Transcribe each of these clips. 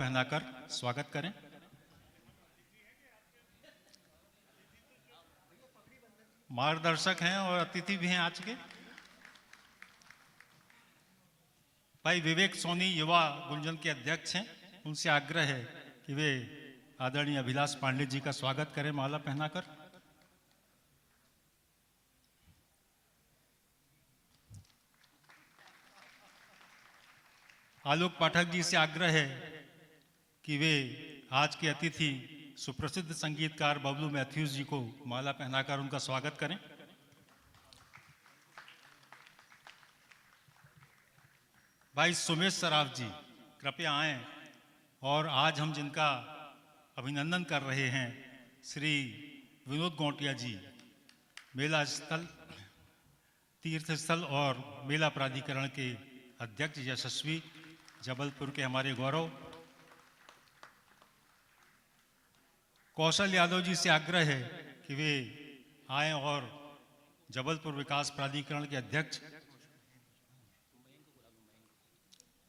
पहनाकर स्वागत करें। मार्गदर्शक हैं और अतिथि भी हैं आज के। भाई विवेक सोनी युवा गुंजन के अध्यक्ष हैं, उनसे आग्रह है कि वे आदरणीय अभिलाष पांडे जी का स्वागत करें माला पहनाकर। आलोक पाठक जी से आग्रह है कि वे आज के अतिथि सुप्रसिद्ध संगीतकार बबलू मैथ्यूज जी को माला पहनाकर उनका स्वागत करें। भाई सुमेश सराफ जी कृपया आएं और आज हम जिनका अभिनंदन कर रहे हैं श्री विनोद गौटिया जी, मेला स्थल तीर्थ स्थल और मेला प्राधिकरण के अध्यक्ष यशस्वी, जबलपुर के हमारे गौरव। कौशल यादव जी से आग्रह है कि वे आएं और जबलपुर विकास प्राधिकरण के अध्यक्ष।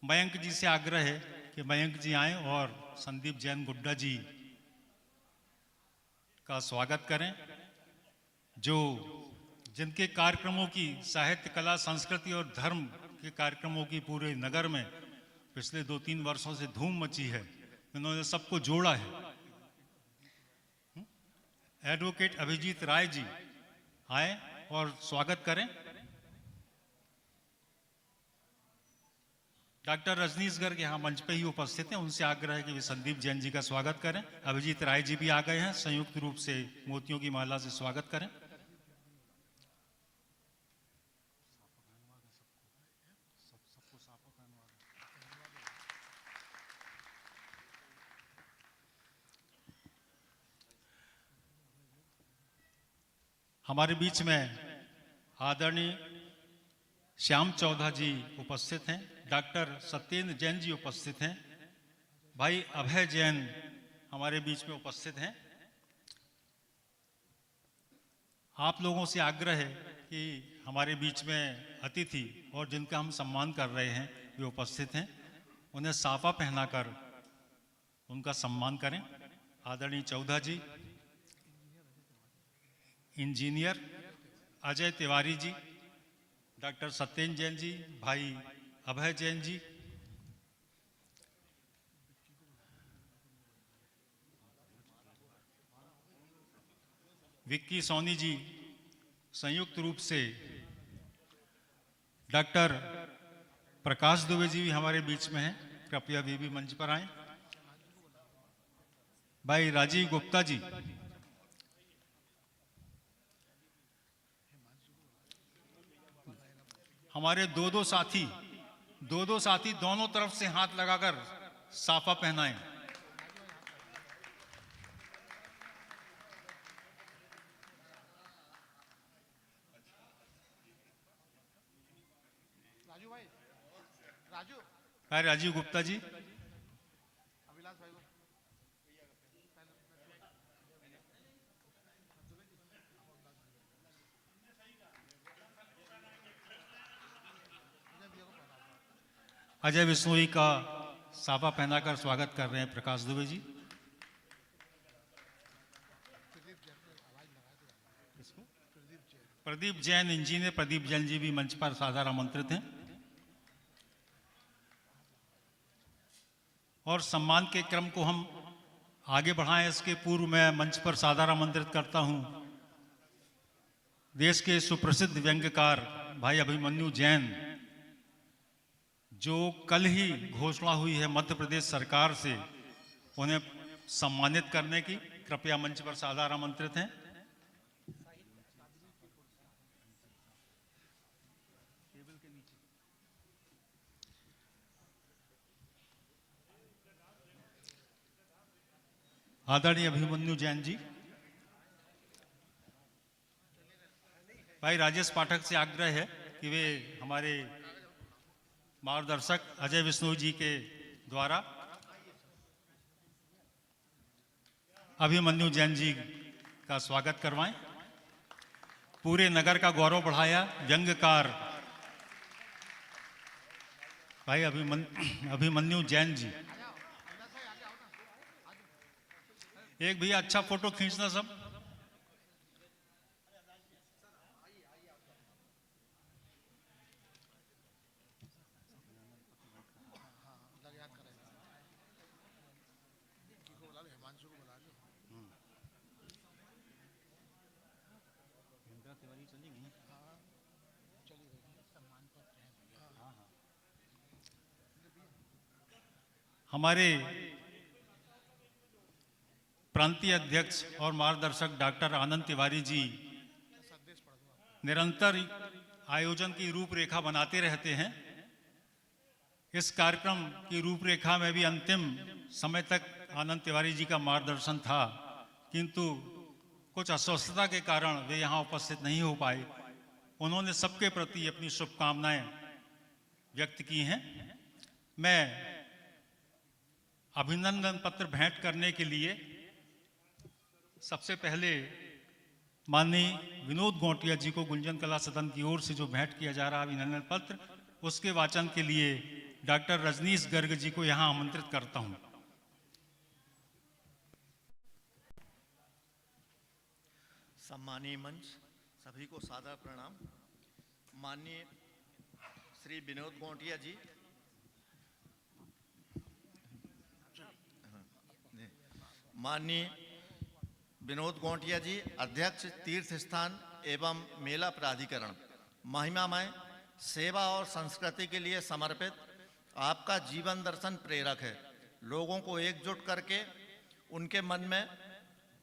मयंक जी से आग्रह है कि मयंक जी आएं और संदीप जैन गुड्डा जी का स्वागत करें, जो जिनके कार्यक्रमों की साहित्य, कला, संस्कृति और धर्म के कार्यक्रमों की पूरे नगर में पिछले 2-3 वर्षों से धूम मची है। इन्होंने सबको जोड़ा है। एडवोकेट अभिजीत राय जी आए और स्वागत करें। डॉक्टर रजनीश गर्ग यहाँ मंच पे ही उपस्थित हैं, उनसे आग्रह है कि वे संदीप जैन जी का स्वागत करें। अभिजीत राय जी भी आ गए हैं, संयुक्त रूप से मोतियों की माला से स्वागत करें। हमारे बीच में आदरणीय श्याम चौधा जी उपस्थित हैं, डॉक्टर सत्येंद्र जैन जी उपस्थित हैं, भाई अभय जैन हमारे बीच में उपस्थित हैं। आप लोगों से आग्रह है कि हमारे बीच में अतिथि और जिनका हम सम्मान कर रहे हैं वे उपस्थित हैं, उन्हें साफा पहनाकर उनका सम्मान करें। आदरणीय चौधा जी, इंजीनियर अजय तिवारी जी, डॉक्टर सत्येंद्र जैन जी, भाई अभय जैन जी, विक्की सोनी जी, संयुक्त रूप से डॉक्टर प्रकाश दुबे जी भी हमारे बीच में हैं, कृपया वे भी मंच पर आएं। भाई राजीव गुप्ता जी, हमारे दो साथी दोनों तरफ से हाथ लगाकर साफा पहनाएं। भाई राजीव गुप्ता जी, अजय विश्नोई का साफा पहनाकर स्वागत कर रहे हैं प्रकाश दुबे जी। प्रदीप जैन, इंजीनियर प्रदीप जैन जी भी मंच पर सादर आमंत्रित हैं। और सम्मान के क्रम को हम आगे बढ़ाएं, इसके पूर्व मैं मंच पर सादर आमंत्रित करता हूं देश के सुप्रसिद्ध व्यंग्यकार भाई अभिमन्यु जैन, जो कल ही घोषणा हुई है मध्य प्रदेश सरकार से उन्हें सम्मानित करने की। कृपया मंच पर सादर आमंत्रित हैं। आदरणीय अभिमन्यु जैन जी। भाई राजेश पाठक से आग्रह है कि वे हमारे मार्गदर्शक अजय विश्नोई जी के द्वारा अभिमन्यु जैन जी का स्वागत करवाएं। पूरे नगर का गौरव बढ़ाया व्यंग्यकार भाई अभिमन्यु जैन जी। एक भैया अच्छा फोटो खींचना सब। हमारे प्रांतीय अध्यक्ष और मार्गदर्शक डॉक्टर आनंद तिवारी जी निरंतर आयोजन की रूपरेखा बनाते रहते हैं। इस कार्यक्रम की रूपरेखा में भी अंतिम समय तक आनंद तिवारी जी का मार्गदर्शन था, किंतु कुछ अस्वस्थता के कारण वे यहाँ उपस्थित नहीं हो पाए। उन्होंने सबके प्रति अपनी शुभकामनाएं व्यक्त की हैं। मैं अभिनंदन पत्र भेंट करने के लिए सबसे पहले माननीय विनोद गौटिया जी को गुंजन कला सदन की ओर से जो भेंट किया जा रहा अभिनंदन पत्र, उसके वाचन के लिए डॉक्टर रजनीश गर्ग जी को यहां आमंत्रित करता हूं। सम्मानीय मंच, सभी को सादर प्रणाम। माननीय श्री विनोद गौटिया जी, माननीय विनोद गौटिया जी, अध्यक्ष तीर्थ स्थान एवं मेला प्राधिकरण, महिमामय सेवा और संस्कृति के लिए समर्पित आपका जीवन दर्शन प्रेरक है। लोगों को एकजुट करके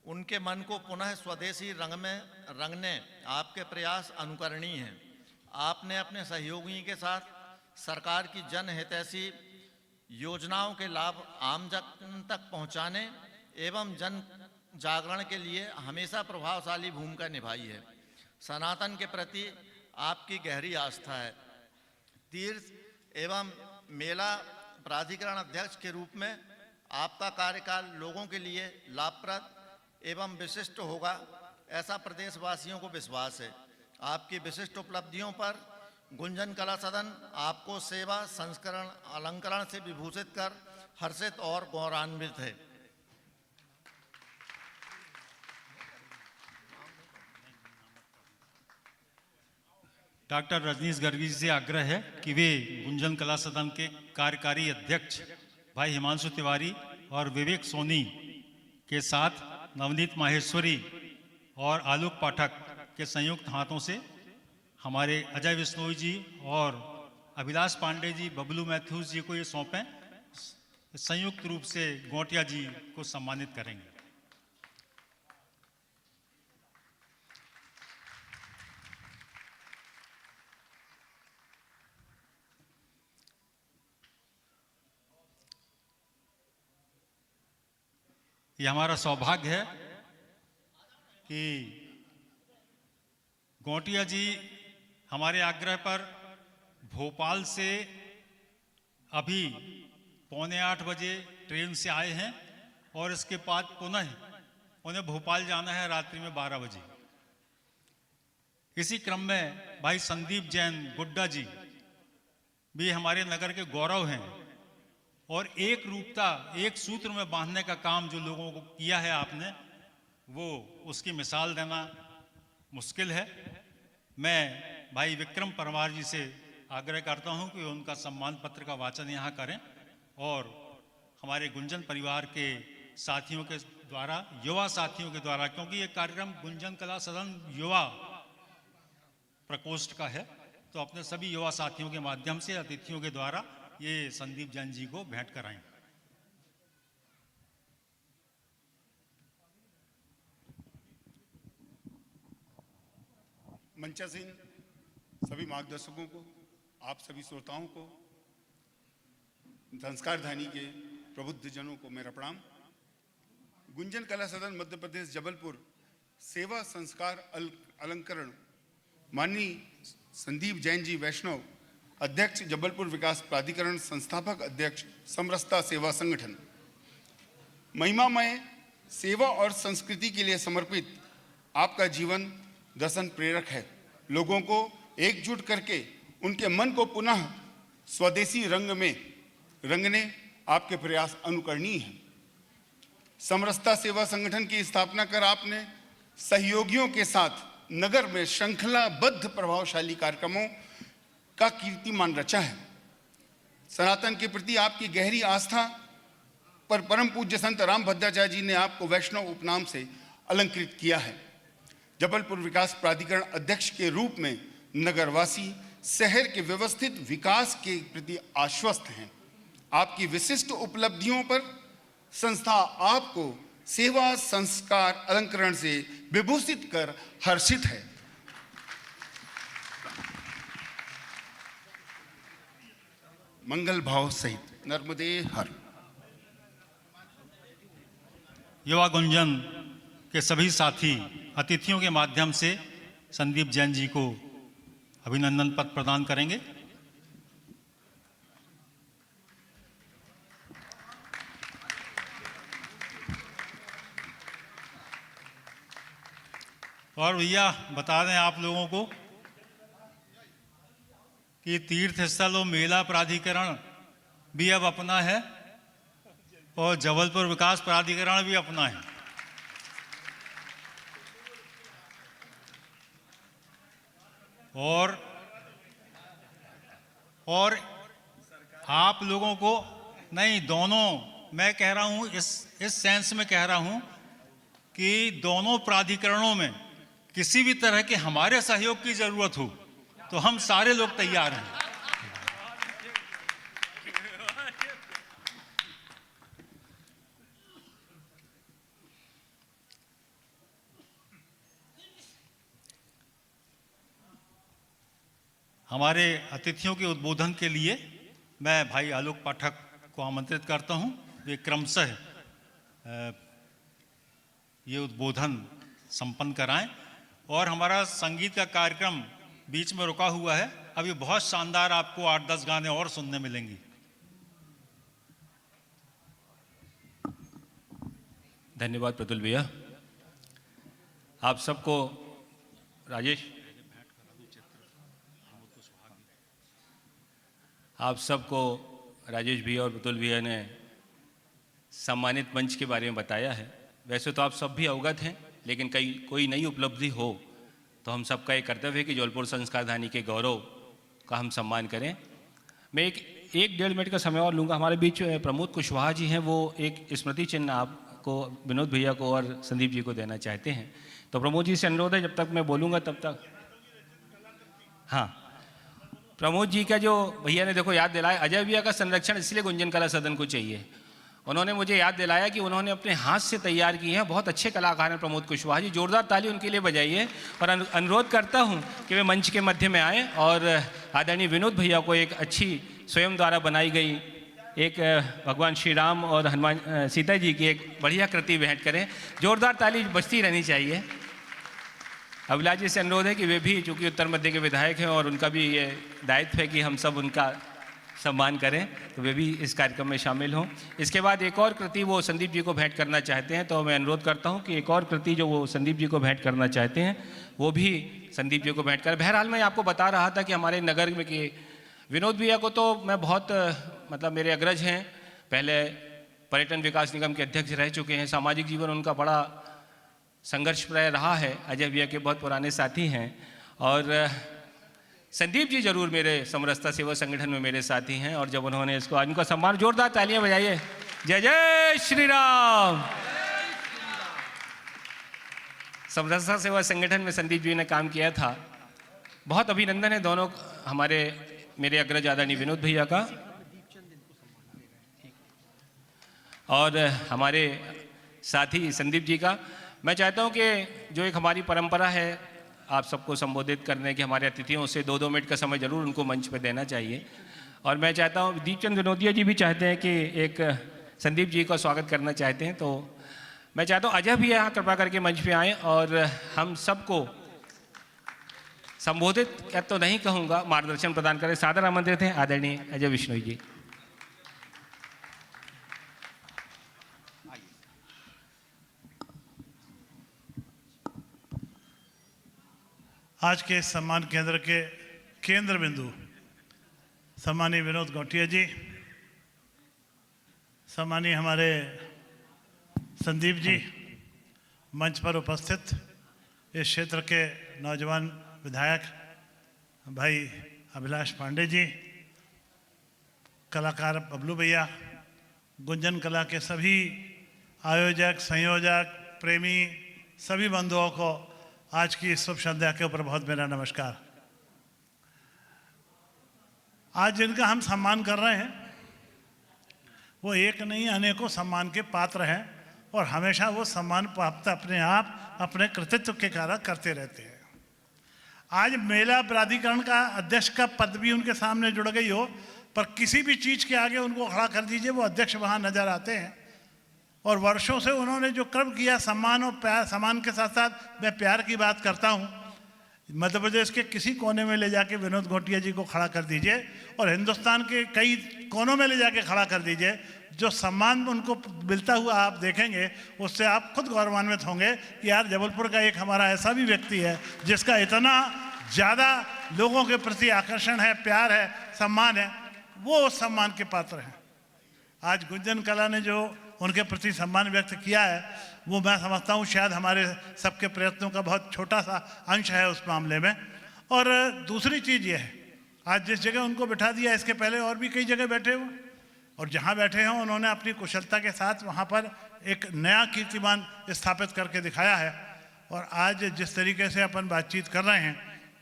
उनके मन को पुनः स्वदेशी रंग में रंगने आपके प्रयास अनुकरणीय हैं। आपने अपने सहयोगी के साथ सरकार की जनहितैषी योजनाओं के लाभ आम जन तक पहुंचाने एवं जन जागरण के लिए हमेशा प्रभावशाली भूमिका निभाई है। सनातन के प्रति आपकी गहरी आस्था है। तीर्थ एवं मेला प्राधिकरण अध्यक्ष के रूप में आपका कार्यकाल लोगों के लिए लाभप्रद एवं विशिष्ट होगा, ऐसा प्रदेशवासियों को विश्वास है। आपकी विशिष्ट उपलब्धियों पर गुंजन कला सदन आपको सेवा, संस्करण, अलंकरण से विभूषित कर हर्षित और गौरवान्वित है। डॉक्टर रजनीश गर्ग जी से आग्रह है कि वे गुंजन कला सदन के कार्यकारी अध्यक्ष भाई हिमांशु तिवारी और विवेक सोनी के साथ नवनीत माहेश्वरी और आलोक पाठक के संयुक्त हाथों से हमारे अजय बिश्नोई जी और अभिलाष पांडे जी, बबलू मैथ्यूज जी को ये सौंपें। संयुक्त रूप से गौटिया जी को सम्मानित करेंगे। ये हमारा सौभाग्य है कि गौटिया जी हमारे आग्रह पर भोपाल से अभी 7:45 बजे ट्रेन से आए हैं और इसके बाद पुनः उन्हें भोपाल जाना है रात्रि में 12 बजे। इसी क्रम में भाई संदीप जैन गुड्डा जी भी हमारे नगर के गौरव हैं और एक रूपता, एक सूत्र में बांधने का काम जो लोगों को किया है आपने, वो उसकी मिसाल देना मुश्किल है। मैं भाई विक्रम परमार जी से आग्रह करता हूं कि उनका सम्मान पत्र का वाचन यहाँ करें और हमारे गुंजन परिवार के साथियों के द्वारा, युवा साथियों के द्वारा, क्योंकि ये कार्यक्रम गुंजन कला सदन युवा प्रकोष्ठ का है, तो अपने सभी युवा साथियों के माध्यम से अतिथियों के द्वारा ये संदीप जैन जी को भेंट कराएं। मंचासीन सभी मार्गदर्शकों को, आप सभी श्रोताओं को, संस्कार धानी के प्रबुद्ध जनों को मेरा प्रणाम। गुंजन कला सदन मध्य प्रदेश जबलपुर सेवा संस्कार अलंकरण, माननीय संदीप जैन जी वैष्णव, अध्यक्ष जबलपुर विकास प्राधिकरण, संस्थापक अध्यक्ष समरसता सेवा संगठन, महिमामय सेवा और संस्कृति के लिए समर्पित आपका जीवन दर्शन प्रेरक है। लोगों को एकजुट करके उनके मन को पुनः स्वदेशी रंग में रंगने आपके प्रयास अनुकरणीय हैं। समरसता सेवा संगठन की स्थापना कर आपने सहयोगियों के साथ नगर में श्रृंखलाबद्ध प्रभावशाली कार्यक्रमों का कीर्तिमान रचा है। सनातन के प्रति आपकी गहरी आस्था पर परम पूज्य संत राम भद्राचार्य जी ने आपको वैष्णव उपनाम से अलंकृत किया है। जबलपुर विकास प्राधिकरण अध्यक्ष के रूप में नगरवासी शहर के व्यवस्थित विकास के प्रति आश्वस्त हैं। आपकी विशिष्ट उपलब्धियों पर संस्था आपको सेवा संस्कार अलंकरण से विभूषित कर हर्षित है। मंगल भाव सहित नर्मदे हर। युवा गुंजन के सभी साथी अतिथियों के माध्यम से संदीप जैन जी को अभिनंदन पत्र प्रदान करेंगे। और भैया बता दें आप लोगों को कि तीर्थ स्थल और मेला प्राधिकरण भी अब अपना है और जबलपुर विकास प्राधिकरण भी अपना है। और आप लोगों को नहीं, दोनों मैं कह रहा हूं, इस सेंस में कह रहा हूं कि दोनों प्राधिकरणों में किसी भी तरह के हमारे सहयोग की जरूरत हो तो हम सारे लोग तैयार हैं। हमारे अतिथियों के उद्बोधन के लिए मैं भाई आलोक पाठक को आमंत्रित करता हूं। वे क्रमशः ये उद्बोधन संपन्न कराएं और हमारा संगीत का कार्यक्रम बीच में रुका हुआ है। अभी बहुत शानदार आपको 8-10 गाने और सुनने मिलेंगे। धन्यवाद प्रतुल भैया। आप सबको राजेश भैया और प्रतुल भैया ने सम्मानित मंच के बारे में बताया है। वैसे तो आप सब भी अवगत हैं, लेकिन कोई नई उपलब्धि हो तो हम सबका ये कर्तव्य है कि जबलपुर संस्कारधानी के गौरव का हम सम्मान करें। मैं एक 1.5 मिनट का समय और लूँगा। हमारे बीच प्रमोद कुशवाहा जी हैं, वो एक स्मृति चिन्ह आपको, विनोद भैया को और संदीप जी को देना चाहते हैं। तो प्रमोद जी से अनुरोध है, जब तक मैं बोलूँगा तब तक। हाँ, प्रमोद जी का जो भैया ने देखो याद दिलाया, अजय भैया का संरक्षण इसलिए गुंजन कला सदन को चाहिए। उन्होंने मुझे याद दिलाया कि उन्होंने अपने हाथ से तैयार किए हैं। बहुत अच्छे कलाकार हैं प्रमोद कुशवाहा जी, जोरदार ताली उनके लिए बजाइए। और अनुरोध करता हूं कि वे मंच के मध्य में आएँ और आदरणीय विनोद भैया को एक अच्छी स्वयं द्वारा बनाई गई एक भगवान श्री राम और हनुमान सीता जी की एक बढ़िया कृति भेंट करें। जोरदार ताली बजती रहनी चाहिए। अभिलाष जी से अनुरोध है कि वे भी, चूँकि उत्तर मध्य के विधायक हैं और उनका भी ये दायित्व है कि हम सब उनका सम्मान करें, तो वे भी इस कार्यक्रम में शामिल हों। इसके बाद एक और कृति वो संदीप जी को भेंट करना चाहते हैं, तो मैं अनुरोध करता हूं कि एक और कृति जो वो संदीप जी को भेंट करना चाहते हैं वो भी संदीप जी को भेंट करें। बहरहाल मैं आपको बता रहा था कि हमारे नगर में कि विनोद भैया को तो मैं बहुत मतलब मेरे अग्रज हैं, पहले पर्यटन विकास निगम के अध्यक्ष रह चुके हैं। सामाजिक जीवन उनका बड़ा संघर्षप्राय रहा है। अजय भैया के बहुत पुराने साथी हैं और संदीप जी जरूर मेरे समरसता सेवा संगठन में मेरे साथी हैं। और जब उन्होंने इसको, इनका सम्मान, जोरदार तालियां बजाइए। जय जय श्री राम। समरसता सेवा संगठन में संदीप जी ने काम किया था। बहुत अभिनंदन है दोनों हमारे मेरे अग्रज आदरणीय विनोद भैया का और हमारे साथी संदीप जी का। मैं चाहता हूं कि जो एक हमारी परंपरा है आप सबको संबोधित करने की, हमारे अतिथियों से 2-2 मिनट का समय जरूर उनको मंच पर देना चाहिए। और मैं चाहता हूँ, दीपचंद विनोदिया जी भी चाहते हैं कि एक संदीप जी का स्वागत करना चाहते हैं, तो मैं चाहता हूँ अजय भी यहाँ कृपा करके मंच पे आएँ और हम सबको संबोधित तो नहीं कहूँगा, मार्गदर्शन प्रदान करें। सादर आमंत्रित हैं आदरणीय अजय विश्नोई जी। आज के सम्मान केंद्र के केंद्र बिंदु सम्मानीय विनोद गौटिया जी, सम्मानीय हमारे संदीप जी, मंच पर उपस्थित इस क्षेत्र के नौजवान विधायक भाई अभिलाष पांडे जी, कलाकार बबलू भैया, गुंजन कला के सभी आयोजक, संयोजक, प्रेमी, सभी बंधुओं को आज की इस शुभ संध्या के ऊपर बहुत मेरा नमस्कार। आज जिनका हम सम्मान कर रहे हैं वो एक नहीं अनेकों सम्मान के पात्र हैं और हमेशा वो सम्मान प्राप्त अपने आप अपने कृतित्व के कारण करते रहते हैं। आज मेला प्राधिकरण का अध्यक्ष का पद भी उनके सामने जुड़ गई हो, पर किसी भी चीज़ के आगे उनको खड़ा कर दीजिए, वो अध्यक्ष वहाँ नजर आते हैं। और वर्षों से उन्होंने जो कर्म किया, सम्मान और प्यार, सम्मान के साथ साथ मैं प्यार की बात करता हूँ, मध्य प्रदेश के किसी कोने में ले जाके विनोद घोटिया जी को खड़ा कर दीजिए और हिंदुस्तान के कई कोनों में ले जाके खड़ा कर दीजिए, जो सम्मान उनको मिलता हुआ आप देखेंगे उससे आप खुद गौरवान्वित होंगे कि यार जबलपुर का एक हमारा ऐसा भी व्यक्ति है जिसका इतना ज़्यादा लोगों के प्रति आकर्षण है, प्यार है, सम्मान है, वो उस सम्मान के पात्र हैं। आज गुंजन कला ने जो उनके प्रति सम्मान व्यक्त किया है वो मैं समझता हूँ शायद हमारे सबके प्रयत्नों का बहुत छोटा सा अंश है उस मामले में। और दूसरी चीज़ ये है, आज जिस जगह उनको बिठा दिया, इसके पहले और भी कई जगह बैठे हुए और जहाँ बैठे हैं उन्होंने अपनी कुशलता के साथ वहाँ पर एक नया कीर्तिमान स्थापित करके दिखाया है। और आज जिस तरीके से अपन बातचीत कर रहे हैं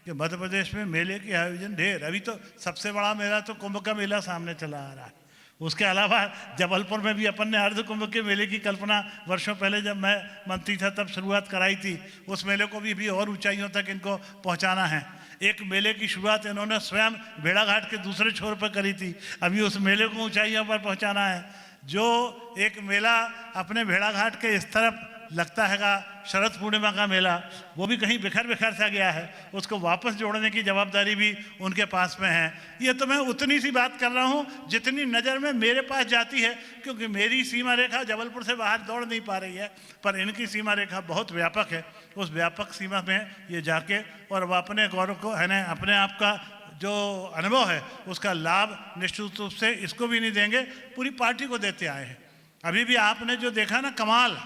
कि मध्य प्रदेश में मेले के आयोजन ढेर, अभी तो सबसे बड़ा मेला तो कुंभ का मेला सामने चला आ रहा है, उसके अलावा जबलपुर में भी अपन ने अर्ध कुंभ के मेले की कल्पना वर्षों पहले जब मैं मंत्री था तब शुरुआत कराई थी। उस मेले को भी और ऊंचाइयों तक इनको पहुंचाना है। एक मेले की शुरुआत इन्होंने स्वयं भेड़ाघाट के दूसरे छोर पर करी थी, अभी उस मेले को ऊंचाइयों पर पहुंचाना है। जो एक मेला अपने भेड़ाघाट के इस तरफ लगता है का शरद पूर्णिमा का मेला, वो भी कहीं बिखर बिखर सा गया है, उसको वापस जोड़ने की जवाबदारी भी उनके पास में है। ये तो मैं उतनी सी बात कर रहा हूँ जितनी नज़र में मेरे पास जाती है, क्योंकि मेरी सीमा रेखा जबलपुर से बाहर दौड़ नहीं पा रही है, पर इनकी सीमा रेखा बहुत व्यापक है। उस व्यापक सीमा में ये जाके और वह अपने गौरव को है ना, अपने आप का जो अनुभव है उसका लाभ निश्चित रूप से इसको भी नहीं देंगे, पूरी पार्टी को देते आए हैं। अभी भी आपने जो देखा ना कमाल,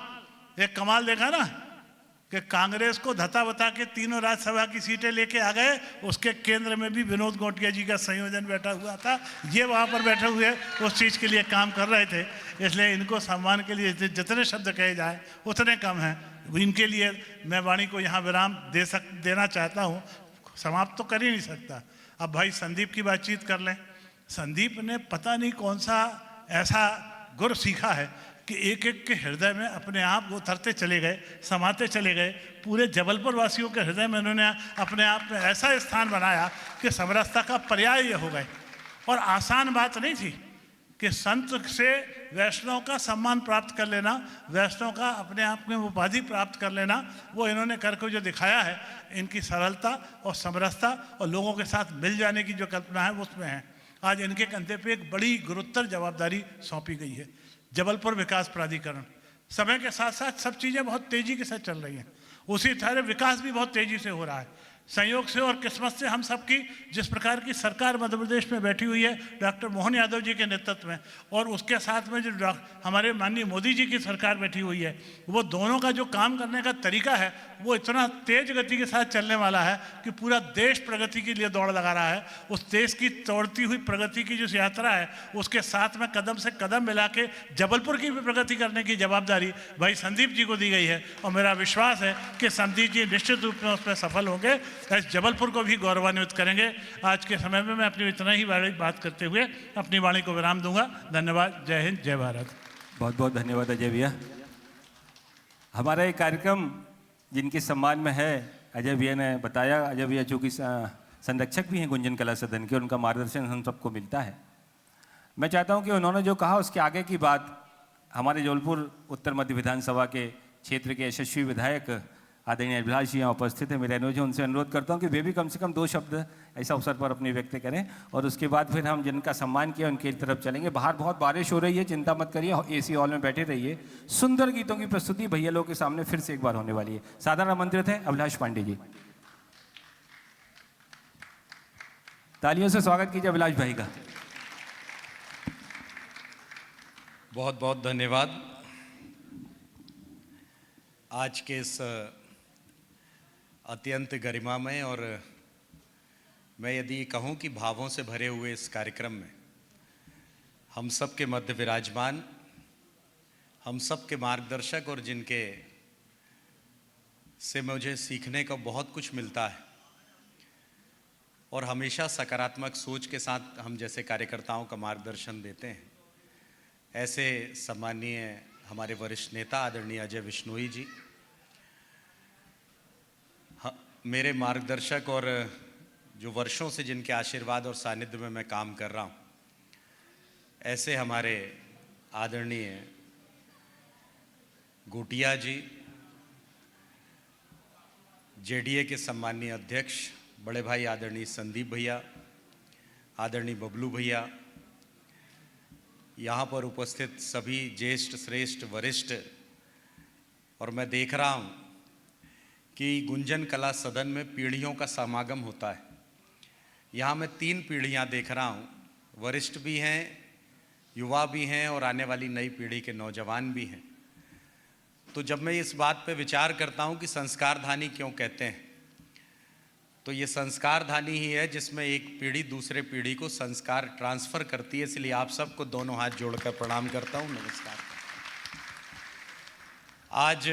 एक कमाल देखा ना कि कांग्रेस को धता बता के तीनों राज्यसभा की सीटें लेके आ गए, उसके केंद्र में भी विनोद घोटिया जी का संयोजन बैठा हुआ था। ये वहाँ पर बैठे हुए उस चीज़ के लिए काम कर रहे थे, इसलिए इनको सम्मान के लिए जितने शब्द कहे जाए उतने कम हैं। इनके लिए मैं वाणी को यहाँ विराम देना चाहता हूँ, समाप्त तो कर ही नहीं सकता। अब भाई संदीप की बातचीत कर लें। संदीप ने पता नहीं कौन सा ऐसा गुर सीखा है कि एक एक के हृदय में अपने आप उतरते चले गए, समाते चले गए। पूरे जबलपुर वासियों के हृदय में उन्होंने अपने आप में ऐसा स्थान बनाया कि समरसता का पर्याय ये हो गए। और आसान बात नहीं थी कि संत से वैष्णव का सम्मान प्राप्त कर लेना, वैष्णव का अपने आप में उपाधि प्राप्त कर लेना, वो इन्होंने करके जो दिखाया है, इनकी सरलता और समरसता और लोगों के साथ मिल जाने की जो कल्पना है उसमें है। आज इनके कंधे पे एक बड़ी गुरुतर जवाबदारी सौंपी गई है। जबलपुर विकास प्राधिकरण, समय के साथ साथ सब चीज़ें बहुत तेज़ी के साथ चल रही हैं, उसी तरह विकास भी बहुत तेज़ी से हो रहा है। संयोग से और किस्मत से हम सबकी जिस प्रकार की सरकार मध्य प्रदेश में बैठी हुई है डॉक्टर मोहन यादव जी के नेतृत्व में, और उसके साथ में जो हमारे माननीय मोदी जी की सरकार बैठी हुई है, वो दोनों का जो काम करने का तरीका है वो इतना तेज गति के साथ चलने वाला है कि पूरा देश प्रगति के लिए दौड़ लगा रहा है। उस देश की दौड़ती हुई प्रगति की जो यात्रा है उसके साथ में कदम से कदम मिला के जबलपुर की भी प्रगति करने की जवाबदारी भाई संदीप जी को दी गई है, और मेरा विश्वास है कि संदीप जी निश्चित रूप में उसमें सफल होंगे, इस जबलपुर को भी गौरवान्वित करेंगे। आज के समय में मैं अपनी इतना ही बात करते हुए अपनी वाणी को विराम दूंगा। धन्यवाद। जय हिंद, जय भारत। बहुत बहुत धन्यवाद अजय भैया। हमारा ये कार्यक्रम जिनके सम्मान में है, अजय भैया ने बताया, अजय भैया जो कि संरक्षक भी हैं गुंजन कला सदन के, उनका मार्गदर्शन हम सबको मिलता है। मैं चाहता हूं कि उन्होंने जो कहा उसके आगे की बात हमारे जबलपुर उत्तर मध्य विधानसभा के क्षेत्र के यशस्वी विधायक आदरणीय अभिलाष जी यहाँ उपस्थित है। मेरे अनुरोध उनसे अनुरोध करता हूँ कि वे भी कम से कम 2 शब्द ऐसा अवसर पर अपने व्यक्त करें, और उसके बाद फिर हम जिनका सम्मान किया उनकी तरफ चलेंगे। बाहर बहुत बारिश हो रही है, चिंता मत करिए, AC हॉल में बैठे रहिए। सुंदर गीतों की प्रस्तुति भैया लोगों के सामने फिर से एक बार होने वाली है। साधारण आमंत्रित है अभिलाष पांडे जी। तालियों से स्वागत कीजिए अभिलाष भाई का। बहुत बहुत धन्यवाद। आज के इस अत्यंत गरिमामय और मैं यदि कहूँ कि भावों से भरे हुए इस कार्यक्रम में हम सब के मध्य विराजमान, हम सब के मार्गदर्शक और जिनके से मुझे सीखने का बहुत कुछ मिलता है और हमेशा सकारात्मक सोच के साथ हम जैसे कार्यकर्ताओं का मार्गदर्शन देते हैं, ऐसे सम्माननीय हमारे वरिष्ठ नेता आदरणीय अजय विश्नोई जी, मेरे मार्गदर्शक और जो वर्षों से जिनके आशीर्वाद और सानिध्य में मैं काम कर रहा हूँ, ऐसे हमारे आदरणीय गोटिया जी, जेडीए के सम्माननीय अध्यक्ष बड़े भाई आदरणीय संदीप भैया, आदरणीय बबलू भैया, यहाँ पर उपस्थित सभी ज्येष्ठ श्रेष्ठ वरिष्ठ, और मैं देख रहा हूँ कि गुंजन कला सदन में पीढ़ियों का समागम होता है। यहाँ मैं 3 पीढ़ियाँ देख रहा हूँ, वरिष्ठ भी हैं, युवा भी हैं और आने वाली नई पीढ़ी के नौजवान भी हैं। तो जब मैं इस बात पे विचार करता हूँ कि संस्कारधानी क्यों कहते हैं, तो ये संस्कारधानी ही है जिसमें एक पीढ़ी दूसरे पीढ़ी को संस्कार ट्रांसफ़र करती है। इसलिए आप सबको दोनों हाथ जोड़कर प्रणाम करता हूँ, नमस्कार। आज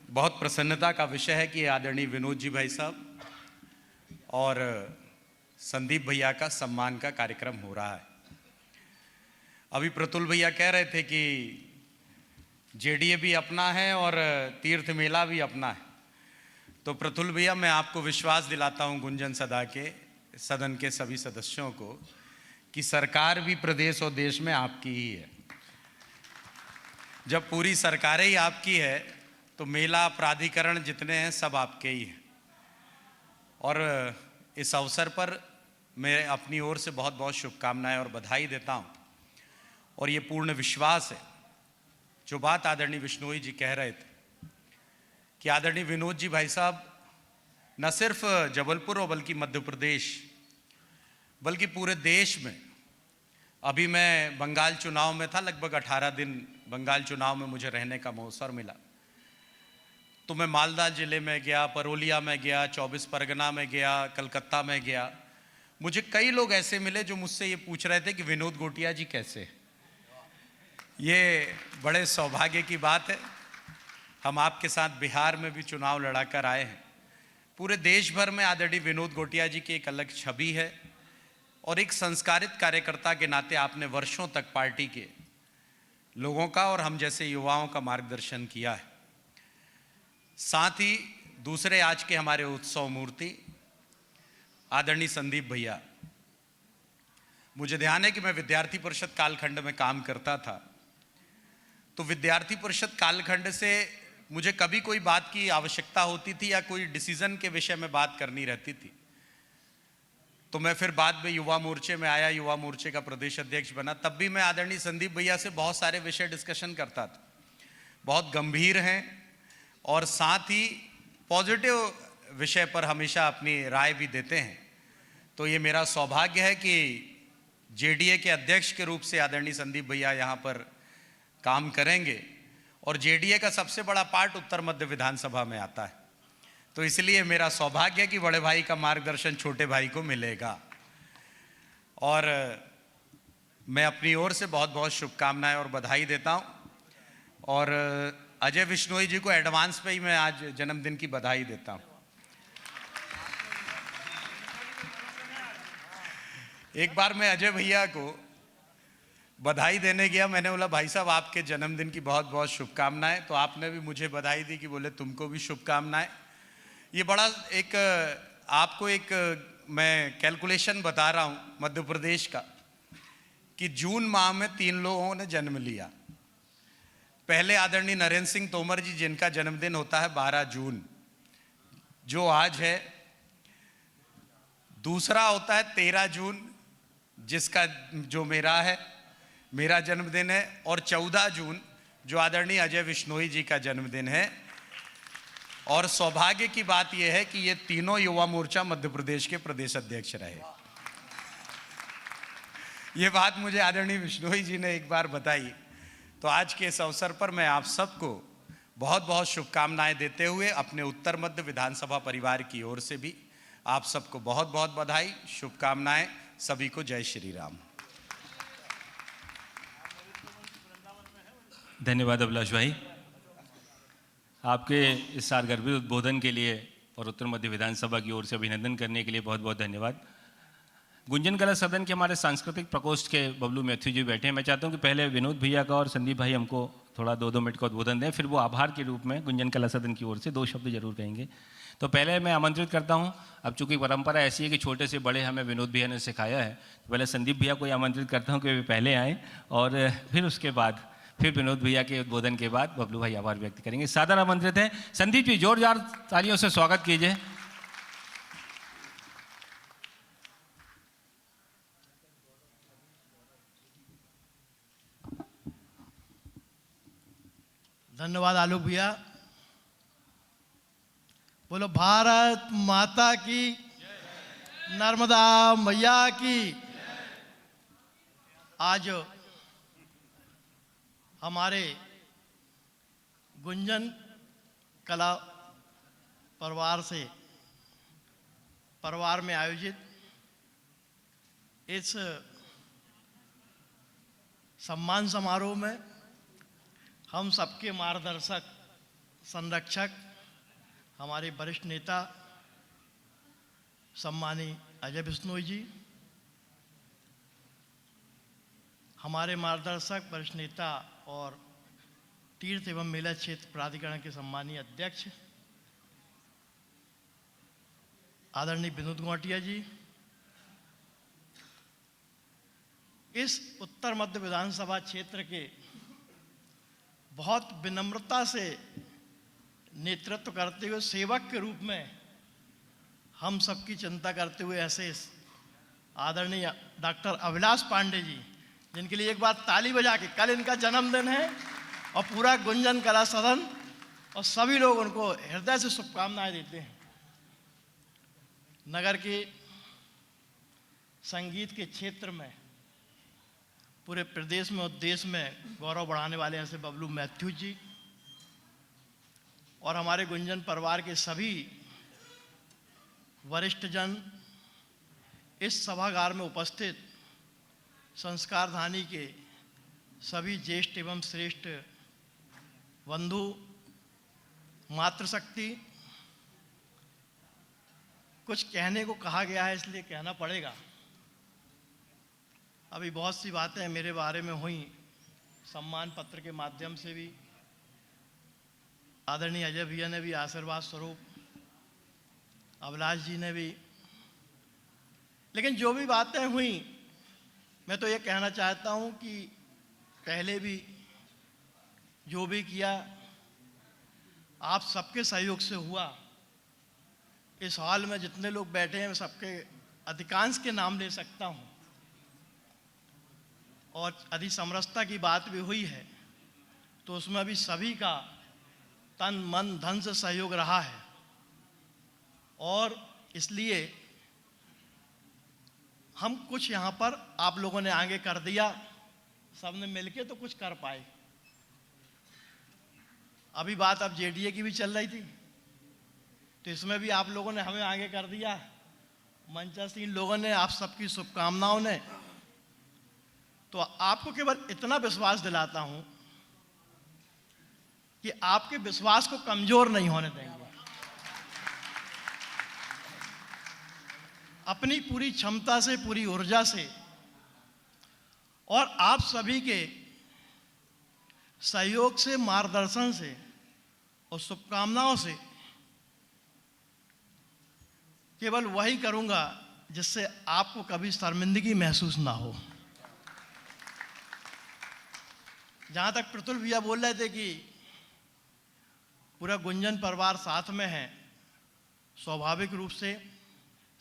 बहुत प्रसन्नता का विषय है कि आदरणीय विनोद जी भाई साहब और संदीप भैया का सम्मान का कार्यक्रम हो रहा है। अभी प्रतुल भैया कह रहे थे कि जेडीए भी अपना है और तीर्थ मेला भी अपना है। तो प्रतुल भैया, मैं आपको विश्वास दिलाता हूं गुंजन सदन के सभी सदस्यों को कि सरकार भी प्रदेश और देश में आपकी ही है। जब पूरी सरकारें ही आपकी है तो मेला प्राधिकरण जितने हैं सब आपके ही हैं। और इस अवसर पर मैं अपनी ओर से बहुत बहुत शुभकामनाएं और बधाई देता हूं। और ये पूर्ण विश्वास है, जो बात आदरणीय विश्नोई जी कह रहे थे कि आदरणीय विनोद जी भाई साहब न सिर्फ जबलपुर और बल्कि मध्य प्रदेश बल्कि पूरे देश में, अभी मैं बंगाल चुनाव में था, लगभग 18 दिन बंगाल चुनाव में मुझे रहने का अवसर मिला। तो मैं मालदा ज़िले में गया, परोलिया में गया, 24 परगना में गया, कलकत्ता में गया। मुझे कई लोग ऐसे मिले जो मुझसे ये पूछ रहे थे कि विनोद गोटिया जी कैसे हैं। ये बड़े सौभाग्य की बात है। हम आपके साथ बिहार में भी चुनाव लड़ा कर आए हैं। पूरे देश भर में आदरणीय विनोद गोटिया जी की एक अलग छवि है और एक संस्कारित कार्यकर्ता के नाते आपने वर्षों तक पार्टी के लोगों का और हम जैसे युवाओं का मार्गदर्शन किया है। साथ ही दूसरे आज के हमारे उत्सव मूर्ति आदरणीय संदीप भैया, मुझे ध्यान है कि मैं विद्यार्थी परिषद कालखंड में काम करता था। तो विद्यार्थी परिषद कालखंड से मुझे कभी कोई बात की आवश्यकता होती थी या कोई डिसीजन के विषय में बात करनी रहती थी, तो मैं फिर बाद में युवा मोर्चे में आया, युवा मोर्चे का प्रदेश अध्यक्ष बना। तब भी मैं आदरणीय संदीप भैया से बहुत सारे विषय डिस्कशन करता था। बहुत गंभीर हैं और साथ ही पॉजिटिव विषय पर हमेशा अपनी राय भी देते हैं। तो ये मेरा सौभाग्य है कि जेडीए के अध्यक्ष के रूप से आदरणीय संदीप भैया यहाँ पर काम करेंगे और जेडीए का सबसे बड़ा पार्ट उत्तर मध्य विधानसभा में आता है। तो इसलिए मेरा सौभाग्य है कि बड़े भाई का मार्गदर्शन छोटे भाई को मिलेगा। और मैं अपनी ओर से बहुत बहुत शुभकामनाएं और बधाई देता हूं। और अजय विश्नोई जी को एडवांस पे ही मैं आज जन्मदिन की बधाई देता हूं। एक बार मैं अजय भैया को बधाई देने गया, मैंने बोला भाई साहब आपके जन्मदिन की बहुत बहुत शुभकामनाएं। तो आपने भी मुझे बधाई दी कि बोले तुमको भी शुभकामनाएं। ये बड़ा एक आपको एक मैं कैलकुलेशन बता रहा हूँ मध्य प्रदेश का कि जून माह में 3 लोगों ने जन्म लिया। पहले आदरणीय नरेंद्र सिंह तोमर जी, जिनका जन्मदिन होता है 12 जून, जो आज है। दूसरा होता है 13 जून, जिसका जो मेरा जन्मदिन है। और 14 जून जो आदरणीय अजय विश्नोई जी का जन्मदिन है। और सौभाग्य की बात यह है कि ये तीनों युवा मोर्चा मध्य प्रदेश के प्रदेश अध्यक्ष रहे। ये बात मुझे आदरणीय विश्नोई जी ने एक बार बताई। तो आज के इस अवसर पर मैं आप सबको बहुत बहुत शुभकामनाएं देते हुए अपने उत्तर मध्य विधानसभा परिवार की ओर से भी आप सबको बहुत बहुत बधाई, शुभकामनाएं। सभी को जय श्री राम। धन्यवाद अभिलाष भाई, आपके इस सारगर्भित उद्बोधन के लिए और उत्तर मध्य विधानसभा की ओर से अभिनंदन करने के लिए बहुत बहुत धन्यवाद। गुंजन कला सदन के हमारे सांस्कृतिक प्रकोष्ठ के बबलू मैथ्यू जी बैठे हैं। मैं चाहता हूं कि पहले विनोद भैया का और संदीप भाई हमको थोड़ा 2-2 मिनट का उद्बोधन दें, फिर वो आभार के रूप में गुंजन कला सदन की ओर से 2 शब्द जरूर कहेंगे। तो पहले मैं आमंत्रित करता हूं, अब चूंकि परंपरा ऐसी है कि छोटे से बड़े हमें विनोद भैया ने सिखाया है, तो पहले संदीप भैया को आमंत्रित करता हूँ कि वे पहले आएँ और फिर उसके बाद फिर विनोद भैया के उद्बोधन के बाद बबलू भाई आभार व्यक्त करेंगे। सादर आमंत्रित हैं संदीप जी, जोरदार तालियों से स्वागत कीजिए। धन्यवाद आलोक भैया। बोलो भारत माता की, नर्मदा मैया की। आज हमारे गुंजन कला परिवार में आयोजित इस सम्मान समारोह में हम सबके मार्गदर्शक, संरक्षक, हमारे वरिष्ठ नेता सम्मानी अजय बिश्नोई जी, हमारे मार्गदर्शक वरिष्ठ नेता और तीर्थ एवं मेला क्षेत्र प्राधिकरण के सम्मानीय अध्यक्ष आदरणीय विनोद गौटिया जी, इस उत्तर मध्य विधानसभा क्षेत्र के बहुत विनम्रता से नेतृत्व करते हुए सेवक के रूप में हम सबकी चिंता करते हुए ऐसे आदरणीय डॉक्टर अभिलाष पांडे जी, जिनके लिए एक बार ताली बजा के, कल इनका जन्मदिन है और पूरा गुंजन कला सदन और सभी लोग उनको हृदय से शुभकामनाएं देते हैं। नगर के संगीत के क्षेत्र में पूरे प्रदेश में और देश में गौरव बढ़ाने वाले ऐसे बबलू मैथ्यू जी और हमारे गुंजन परिवार के सभी वरिष्ठ जन, इस सभागार में उपस्थित संस्कारधानी के सभी ज्येष्ठ एवं श्रेष्ठ बंधु, मातृशक्ति। कुछ कहने को कहा गया है इसलिए कहना पड़ेगा। अभी बहुत सी बातें मेरे बारे में हुई, सम्मान पत्र के माध्यम से भी आदरणीय अजय भैया ने भी आशीर्वाद स्वरूप, अभिलाष जी ने भी, लेकिन जो भी बातें हुई मैं तो ये कहना चाहता हूँ कि पहले भी जो भी किया आप सबके सहयोग से हुआ। इस हॉल में जितने लोग बैठे हैं मैं सबके अधिकांश के नाम ले सकता हूँ और यदि समरसता की बात भी हुई है तो उसमें भी सभी का तन मन धन से सहयोग रहा है और इसलिए हम कुछ यहाँ पर आप लोगों ने आगे कर दिया, सबने मिलके तो कुछ कर पाए। अभी बात अब जेडीए की भी चल रही थी तो इसमें भी आप लोगों ने हमें आगे कर दिया, मंचासीन लोगों ने, आप सबकी शुभकामनाओं ने। तो आपको केवल इतना विश्वास दिलाता हूं कि आपके विश्वास को कमजोर नहीं होने देंगे। अपनी पूरी क्षमता से, पूरी ऊर्जा से और आप सभी के सहयोग से, मार्गदर्शन से और शुभकामनाओं से केवल वही करूंगा जिससे आपको कभी शर्मिंदगी महसूस ना हो। जहाँ तक प्रतुल भैया बोल रहे थे कि पूरा गुंजन परिवार साथ में है, स्वाभाविक रूप से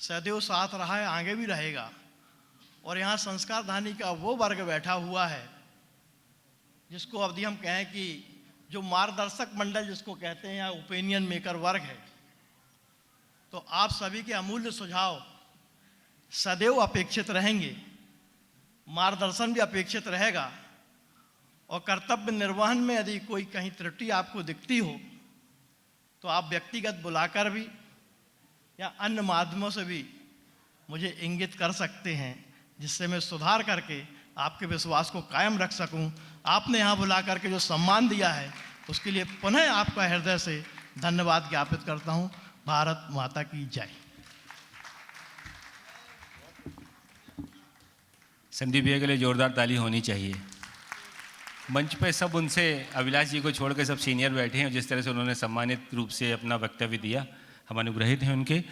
सदैव साथ रहा है, आगे भी रहेगा। और यहाँ संस्कारधानी का वो वर्ग बैठा हुआ है जिसको अवधि हम कहें कि जो मार्गदर्शक मंडल जिसको कहते हैं या ओपिनियन मेकर वर्ग है, तो आप सभी के अमूल्य सुझाव सदैव अपेक्षित रहेंगे, मार्गदर्शन भी अपेक्षित रहेगा और कर्तव्य निर्वहन में यदि कोई कहीं त्रुटि आपको दिखती हो तो आप व्यक्तिगत बुलाकर भी या अन्य माध्यमों से भी मुझे इंगित कर सकते हैं, जिससे मैं सुधार करके आपके विश्वास को कायम रख सकूं। आपने यहाँ बुला करके जो सम्मान दिया है उसके लिए पुनः आपका हृदय से धन्यवाद ज्ञापित करता हूँ। भारत माता की जय। संदीप भैया के लिए जोरदार ताली होनी चाहिए। मंच पे सब उनसे, अभिलाष जी को छोड़ के सब सीनियर बैठे हैं, जिस तरह से उन्होंने सम्मानित रूप से अपना वक्तव्य दिया, हम अनुग्रहित हैं उनके।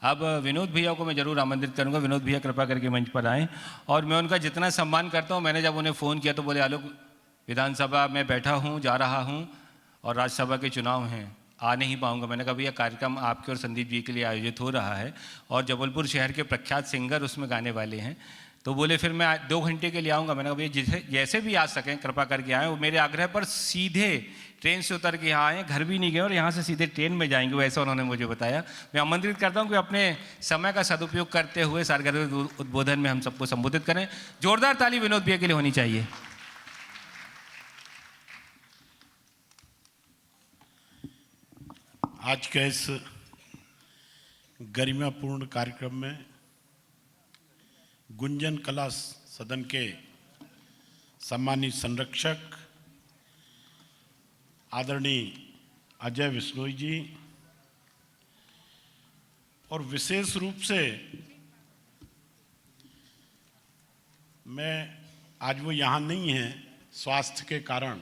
अब विनोद भैया को मैं ज़रूर आमंत्रित करूंगा। विनोद भैया कृपा करके मंच पर आएँ। और मैं उनका जितना सम्मान करता हूं, मैंने जब उन्हें फ़ोन किया तो बोले आलोक विधानसभा में बैठा हूं, जा रहा हूं और राज्यसभा के चुनाव हैं, आ नहीं पाऊंगा। मैंने कहा भैया कार्यक्रम आपके और संदीप जी के लिए आयोजित हो रहा है और जबलपुर शहर के प्रख्यात सिंगर उसमें गाने वाले हैं। तो बोले फिर मैं 2 घंटे के लिए आऊँगा। मैंने कहा भैया जैसे भी आ सकें कृपा करके आएँ। वो मेरे आग्रह पर सीधे ट्रेन से उतर के यहाँ आए, घर भी नहीं गए और यहाँ से सीधे ट्रेन में जाएंगे, वैसा उन्होंने मुझे बताया। मैं आमंत्रित करता हूँ कि अपने समय का सदुपयोग करते हुए सार्वजनिक उद्बोधन में हम सबको संबोधित करें। जोरदार ताली विनोद भैया के लिए होनी चाहिए। आज के इस गरिमापूर्ण कार्यक्रम में गुंजन कला सदन के सम्मानित संरक्षक आदरणीय अजय बिश्नोई जी और विशेष रूप से मैं आज वो यहाँ नहीं हैं स्वास्थ्य के कारण,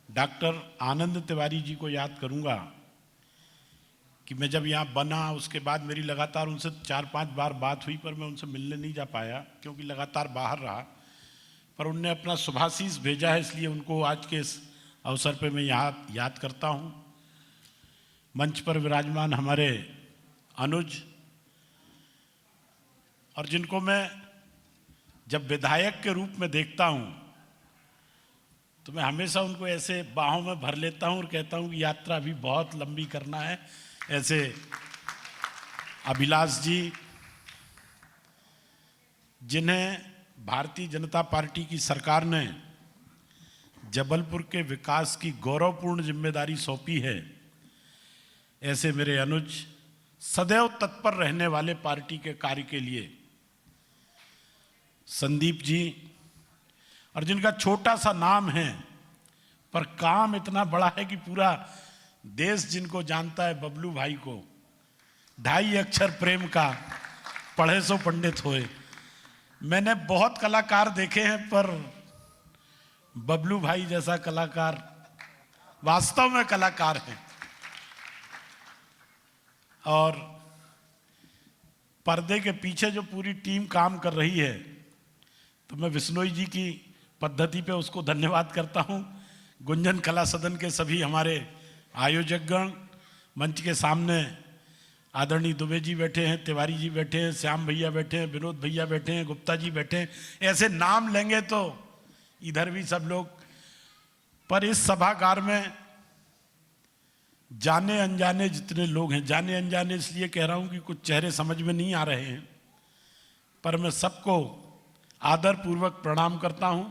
डॉक्टर आनंद तिवारी जी को याद करूँगा कि मैं जब यहाँ बना उसके बाद मेरी लगातार उनसे 4-5 बार बात हुई, पर मैं उनसे मिलने नहीं जा पाया क्योंकि लगातार बाहर रहा। पर उनने अपना शुभाशीष भेजा है, इसलिए उनको आज के इस अवसर पे मैं याद करता हूँ। मंच पर विराजमान हमारे अनुज, और जिनको मैं जब विधायक के रूप में देखता हूँ तो मैं हमेशा उनको ऐसे बाहों में भर लेता हूँ और कहता हूँ कि यात्रा अभी बहुत लंबी करना है। ऐसे अभिलाष जी, जिन्हें भारतीय जनता पार्टी की सरकार ने जबलपुर के विकास की गौरवपूर्ण जिम्मेदारी सौंपी है, ऐसे मेरे अनुज सदैव तत्पर रहने वाले पार्टी के कार्य के लिए संदीप जी, और जिनका छोटा सा नाम है पर काम इतना बड़ा है कि पूरा देश जिनको जानता है, बबलू भाई को 2.5 अक्षर प्रेम का पढ़े सो पंडित होए। मैंने बहुत कलाकार देखे हैं पर बबलू भाई जैसा कलाकार वास्तव में कलाकार हैं। और पर्दे के पीछे जो पूरी टीम काम कर रही है, तो मैं बिश्नोई जी की पद्धति पे उसको धन्यवाद करता हूं। गुंजन कला सदन के सभी हमारे आयोजकगण, मंच के सामने आदरणीय दुबे जी बैठे हैं, तिवारी जी बैठे हैं, श्याम भैया बैठे हैं, विनोद भैया बैठे हैं, गुप्ता जी बैठे हैं, ऐसे नाम लेंगे तो इधर भी सब लोग। पर इस सभागार में जाने अनजाने जितने लोग हैं, जाने अनजाने इसलिए कह रहा हूं कि कुछ चेहरे समझ में नहीं आ रहे हैं, पर मैं सबको आदर पूर्वक प्रणाम करता हूं।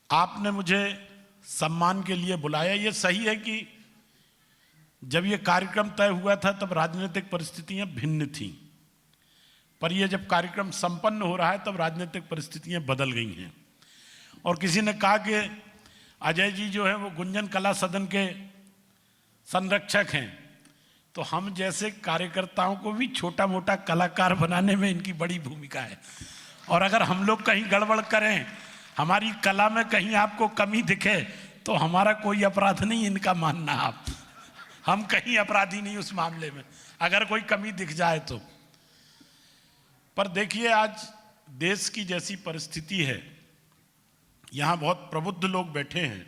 आपने मुझे सम्मान के लिए बुलाया। ये सही है कि जब ये कार्यक्रम तय हुआ था तब राजनीतिक परिस्थितियां भिन्न थीं, पर ये जब कार्यक्रम संपन्न हो रहा है तब राजनीतिक परिस्थितियां बदल गई हैं। और किसी ने कहा कि अजय जी जो है वो गुंजन कला सदन के संरक्षक हैं, तो हम जैसे कार्यकर्ताओं को भी छोटा मोटा कलाकार बनाने में इनकी बड़ी भूमिका है। और अगर हम लोग कहीं गड़बड़ करें, हमारी कला में कहीं आपको कमी दिखे, तो हमारा कोई अपराध नहीं, इनका मानना आप, हम कहीं अपराधी नहीं उस मामले में, अगर कोई कमी दिख जाए तो। पर देखिए आज देश की जैसी परिस्थिति है, यहाँ बहुत प्रबुद्ध लोग बैठे हैं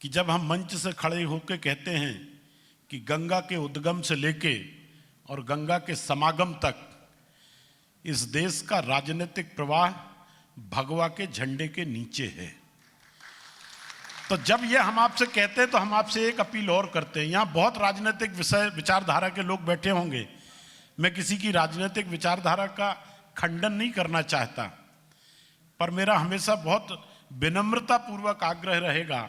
कि जब हम मंच से खड़े होकर कहते हैं कि गंगा के उद्गम से लेके और गंगा के समागम तक इस देश का राजनीतिक प्रवाह भगवा के झंडे के नीचे है, तो जब ये हम आपसे कहते हैं तो हम आपसे एक अपील और करते हैं। यहाँ बहुत राजनीतिक विचारधारा के लोग बैठे होंगे, मैं किसी की राजनीतिक विचारधारा का खंडन नहीं करना चाहता, पर मेरा हमेशा बहुत विनम्रता पूर्वक आग्रह रहेगा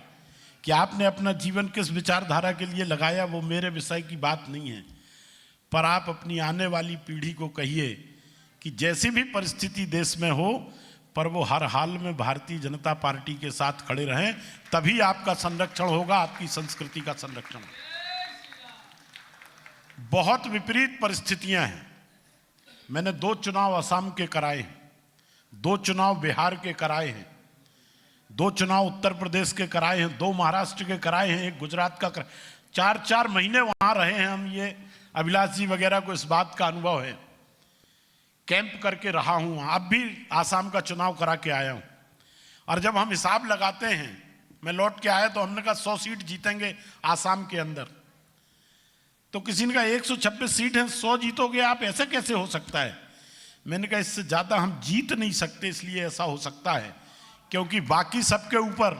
कि आपने अपना जीवन किस विचारधारा के लिए लगाया वो मेरे विषय की बात नहीं है, पर आप अपनी आने वाली पीढ़ी को कहिए कि जैसी भी परिस्थिति देश में हो, पर वो हर हाल में भारतीय जनता पार्टी के साथ खड़े रहें, तभी आपका संरक्षण होगा, आपकी संस्कृति का संरक्षण होगा। बहुत विपरीत परिस्थितियां हैं। मैंने 2 चुनाव असम के कराए हैं, 2 चुनाव बिहार के कराए हैं, 2 चुनाव उत्तर प्रदेश के कराए हैं, 2 महाराष्ट्र के कराए हैं, 1 गुजरात का 4-4 महीने वहां रहे हैं हम। ये अभिलाष जी वगैरह को इस बात का अनुभव है, कैंप करके रहा हूं। अब भी आसाम का चुनाव करा के आया हूं। और जब हम हिसाब लगाते हैं, मैं लौट के आया तो हमने कहा 100 सीट जीतेंगे आसाम के अंदर, तो किसी ने कहा 126 सीट है, 100 जीतोगे आप, ऐसे कैसे हो सकता है? मैंने कहा इससे ज्यादा हम जीत नहीं सकते, इसलिए ऐसा हो सकता है क्योंकि बाकी सबके ऊपर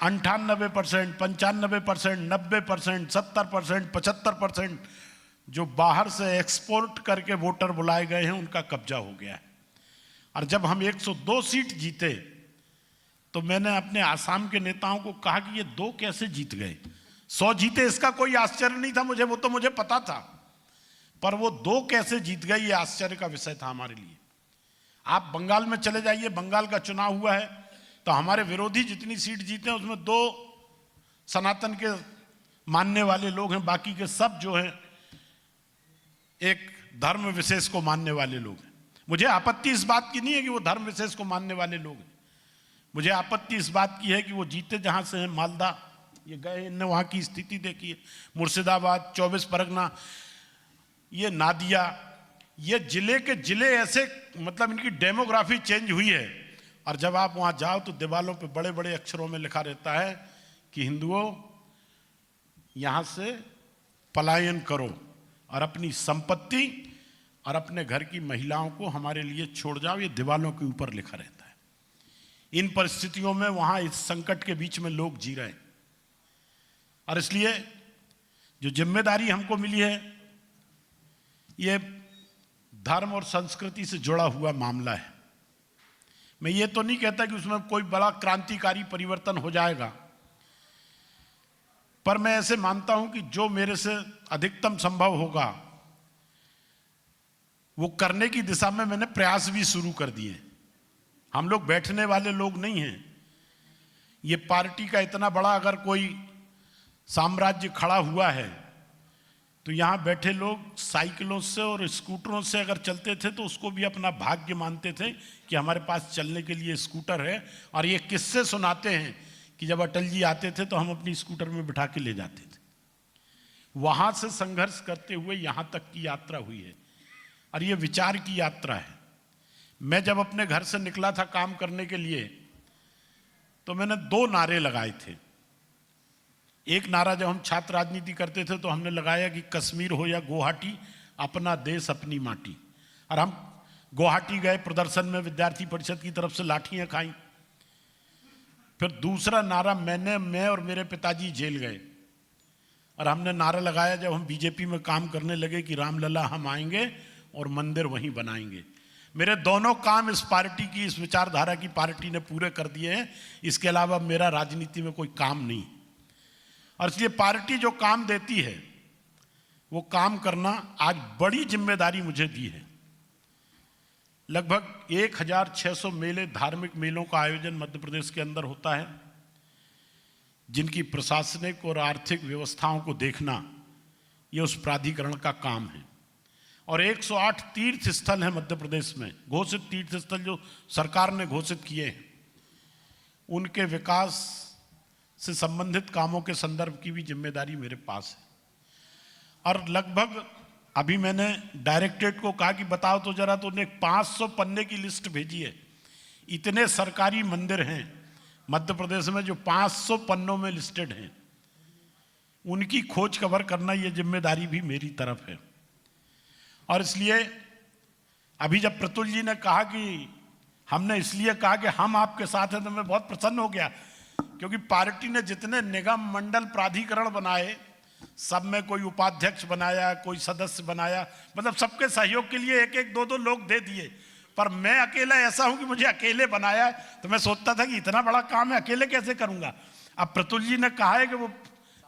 98%, 95%, 90%, 70%, 75% जो बाहर से एक्सपोर्ट करके वोटर बुलाए गए हैं उनका कब्जा हो गया है। और जब हम 102 सीट जीते तो मैंने अपने आसाम के नेताओं को कहा कि ये 2 कैसे जीत गए? 100 जीते इसका कोई आश्चर्य नहीं था मुझे, वो तो मुझे पता था, पर वो 2 कैसे जीत गए ये आश्चर्य का विषय था हमारे लिए। आप बंगाल में चले जाइए, बंगाल का चुनाव हुआ है तो हमारे विरोधी जितनी सीट जीते हैं उसमें 2 सनातन के मानने वाले लोग हैं, बाकी के सब जो हैं एक धर्म विशेष को मानने वाले लोग हैं। मुझे आपत्ति इस बात की नहीं है कि वो धर्म विशेष को मानने वाले लोग हैं, मुझे आपत्ति इस बात की है कि वो जीते जहां से हैं, मालदा ये गए, इनने वहां की स्थिति देखी है, मुर्शिदाबाद, 24 परगना, ये नादिया, ये जिले के जिले ऐसे, मतलब इनकी डेमोग्राफी चेंज हुई है। और जब आप वहां जाओ तो दीवालों पे बड़े बड़े अक्षरों में लिखा रहता है कि हिंदुओं यहां से पलायन करो और अपनी संपत्ति और अपने घर की महिलाओं को हमारे लिए छोड़ जाओ, ये दीवालों के ऊपर लिखा रहता है। इन परिस्थितियों में वहां इस संकट के बीच में लोग जी रहे हैं। और इसलिए जो जिम्मेदारी हमको मिली है, ये धर्म और संस्कृति से जुड़ा हुआ मामला है। मैं ये तो नहीं कहता कि उसमें कोई बड़ा क्रांतिकारी परिवर्तन हो जाएगा, पर मैं ऐसे मानता हूं कि जो मेरे से अधिकतम संभव होगा वो करने की दिशा में मैंने प्रयास भी शुरू कर दिए। हम लोग बैठने वाले लोग नहीं हैं। ये पार्टी का इतना बड़ा अगर कोई साम्राज्य खड़ा हुआ है तो यहां बैठे लोग साइकिलों से और स्कूटरों से अगर चलते थे तो उसको भी अपना भाग्य मानते थे कि हमारे पास चलने के लिए स्कूटर है। और ये किस्से सुनाते हैं कि जब अटल जी आते थे तो हम अपनी स्कूटर में बिठा के ले जाते थे। वहां से संघर्ष करते हुए यहां तक की यात्रा हुई है और ये विचार की यात्रा है। मैं जब अपने घर से निकला था काम करने के लिए तो मैंने 2 नारे लगाए थे। एक नारा जब हम छात्र राजनीति करते थे तो हमने लगाया कि कश्मीर हो या गुवाहाटी, अपना देश अपनी माटी। और हम गुवाहाटी गए, प्रदर्शन में विद्यार्थी परिषद की तरफ से लाठियां खाई। फिर दूसरा नारा मैं और मेरे पिताजी जेल गए और हमने नारा लगाया जब हम बीजेपी में काम करने लगे कि रामलला हम आएंगे और मंदिर वहीं बनाएंगे। मेरे दोनों काम इस पार्टी की, इस विचारधारा की पार्टी ने पूरे कर दिए हैं। इसके अलावा मेरा राजनीति में कोई काम नहीं। और इसलिए पार्टी जो काम देती है वो काम करना आज बड़ी जिम्मेदारी मुझे दी है। लगभग 1600 मेले, धार्मिक मेलों का आयोजन मध्य प्रदेश के अंदर होता है, जिनकी प्रशासनिक और आर्थिक व्यवस्थाओं को देखना ये उस प्राधिकरण का काम है। और 108 तीर्थ स्थल हैं मध्य प्रदेश में, घोषित तीर्थ स्थल जो सरकार ने घोषित किए हैं, उनके विकास से संबंधित कामों के संदर्भ की भी जिम्मेदारी मेरे पास है। और लगभग अभी मैंने डायरेक्टरेट को कहा कि बताओ तो जरा, तो उन्हें 500 पन्ने की लिस्ट भेजी है। इतने सरकारी मंदिर हैं मध्य प्रदेश में जो 500 पन्नों में लिस्टेड हैं, उनकी खोज खबर करना ये जिम्मेदारी भी मेरी तरफ है। और इसलिए अभी जब प्रतुल जी ने कहा कि हमने इसलिए कहा कि हम आपके साथ हैं, तो मैं बहुत प्रसन्न हो गया, क्योंकि पार्टी ने जितने निगम मंडल प्राधिकरण बनाए सब में कोई उपाध्यक्ष बनाया, कोई सदस्य बनाया, मतलब सबके सहयोग के लिए 1-1, 2-2 लोग दे दिए। पर मैं अकेला ऐसा हूं कि मुझे अकेले बनाया है, तो मैं सोचता था कि इतना बड़ा काम है अकेले कैसे करूंगा। अब प्रतुल जी ने कहा है कि वो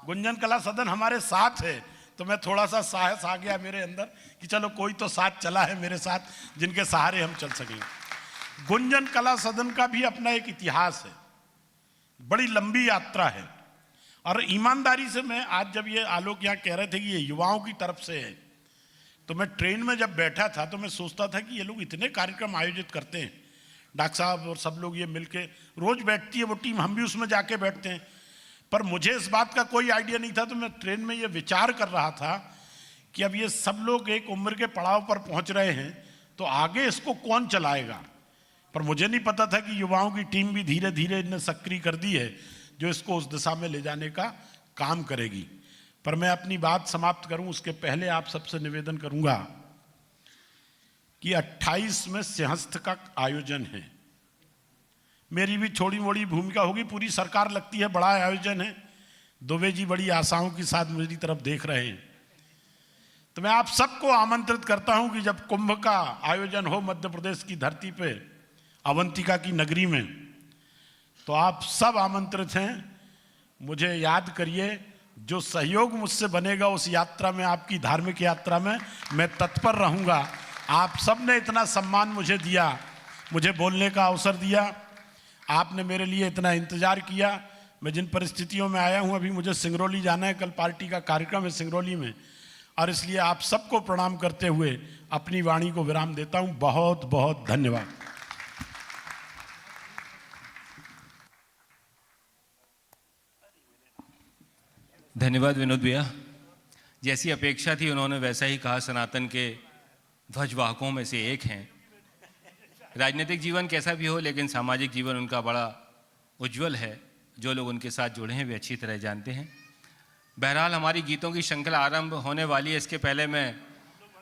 गुंजन कला सदन हमारे साथ है, तो मैं थोड़ा सा साहस आ गया मेरे अंदर कि चलो कोई तो साथ चला है मेरे साथ, जिनके सहारे हम चल सकेंगे। गुंजन कला सदन का भी अपना एक इतिहास है, बड़ी लंबी यात्रा है। और ईमानदारी से मैं आज जब ये आलोक यहाँ कह रहे थे कि ये युवाओं की तरफ से है, तो मैं ट्रेन में जब बैठा था तो मैं सोचता था कि ये लोग इतने कार्यक्रम आयोजित करते हैं, डॉक्टर साहब और सब लोग ये मिलके रोज बैठती है वो टीम, हम भी उसमें जाके बैठते हैं, पर मुझे इस बात का कोई आइडिया नहीं था। तो मैं ट्रेन में ये विचार कर रहा था कि अब ये सब लोग एक उम्र के पड़ाव पर पहुंच रहे हैं, तो आगे इसको कौन चलाएगा। पर मुझे नहीं पता था कि युवाओं की टीम भी धीरे धीरे इन्हें सक्रिय कर दी है जो इसको उस दिशा में ले जाने का काम करेगी। पर मैं अपनी बात समाप्त करूं उसके पहले आप सबसे निवेदन करूंगा कि 28 में सिंहस्थ का आयोजन है। मेरी भी छोटी मोटी भूमिका होगी, पूरी सरकार लगती है बड़ा आयोजन है। दुबे जी बड़ी आशाओं के साथ मेरी तरफ देख रहे हैं, तो मैं आप सबको आमंत्रित करता हूं कि जब कुंभ का आयोजन हो मध्य प्रदेश की धरती पे अवंतिका की नगरी में, तो आप सब आमंत्रित हैं। मुझे याद करिए, जो सहयोग मुझसे बनेगा उस यात्रा में, आपकी धार्मिक यात्रा में मैं तत्पर रहूंगा। आप सब ने इतना सम्मान मुझे दिया, मुझे बोलने का अवसर दिया, आपने मेरे लिए इतना इंतजार किया। मैं जिन परिस्थितियों में आया हूं, अभी मुझे सिंगरौली जाना है, कल पार्टी का कार्यक्रम है सिंगरौली में, और इसलिए आप सबको प्रणाम करते हुए अपनी वाणी को विराम देता हूं। बहुत बहुत धन्यवाद। धन्यवाद विनोद भैया। जैसी अपेक्षा थी उन्होंने वैसा ही कहा, सनातन के ध्वजवाहकों में से एक हैं। राजनीतिक जीवन कैसा भी हो, लेकिन सामाजिक जीवन उनका बड़ा उज्जवल है। जो लोग उनके साथ जुड़े हैं वे अच्छी तरह जानते हैं। बहरहाल हमारी गीतों की श्रृंखला आरंभ होने वाली है। इसके पहले मैं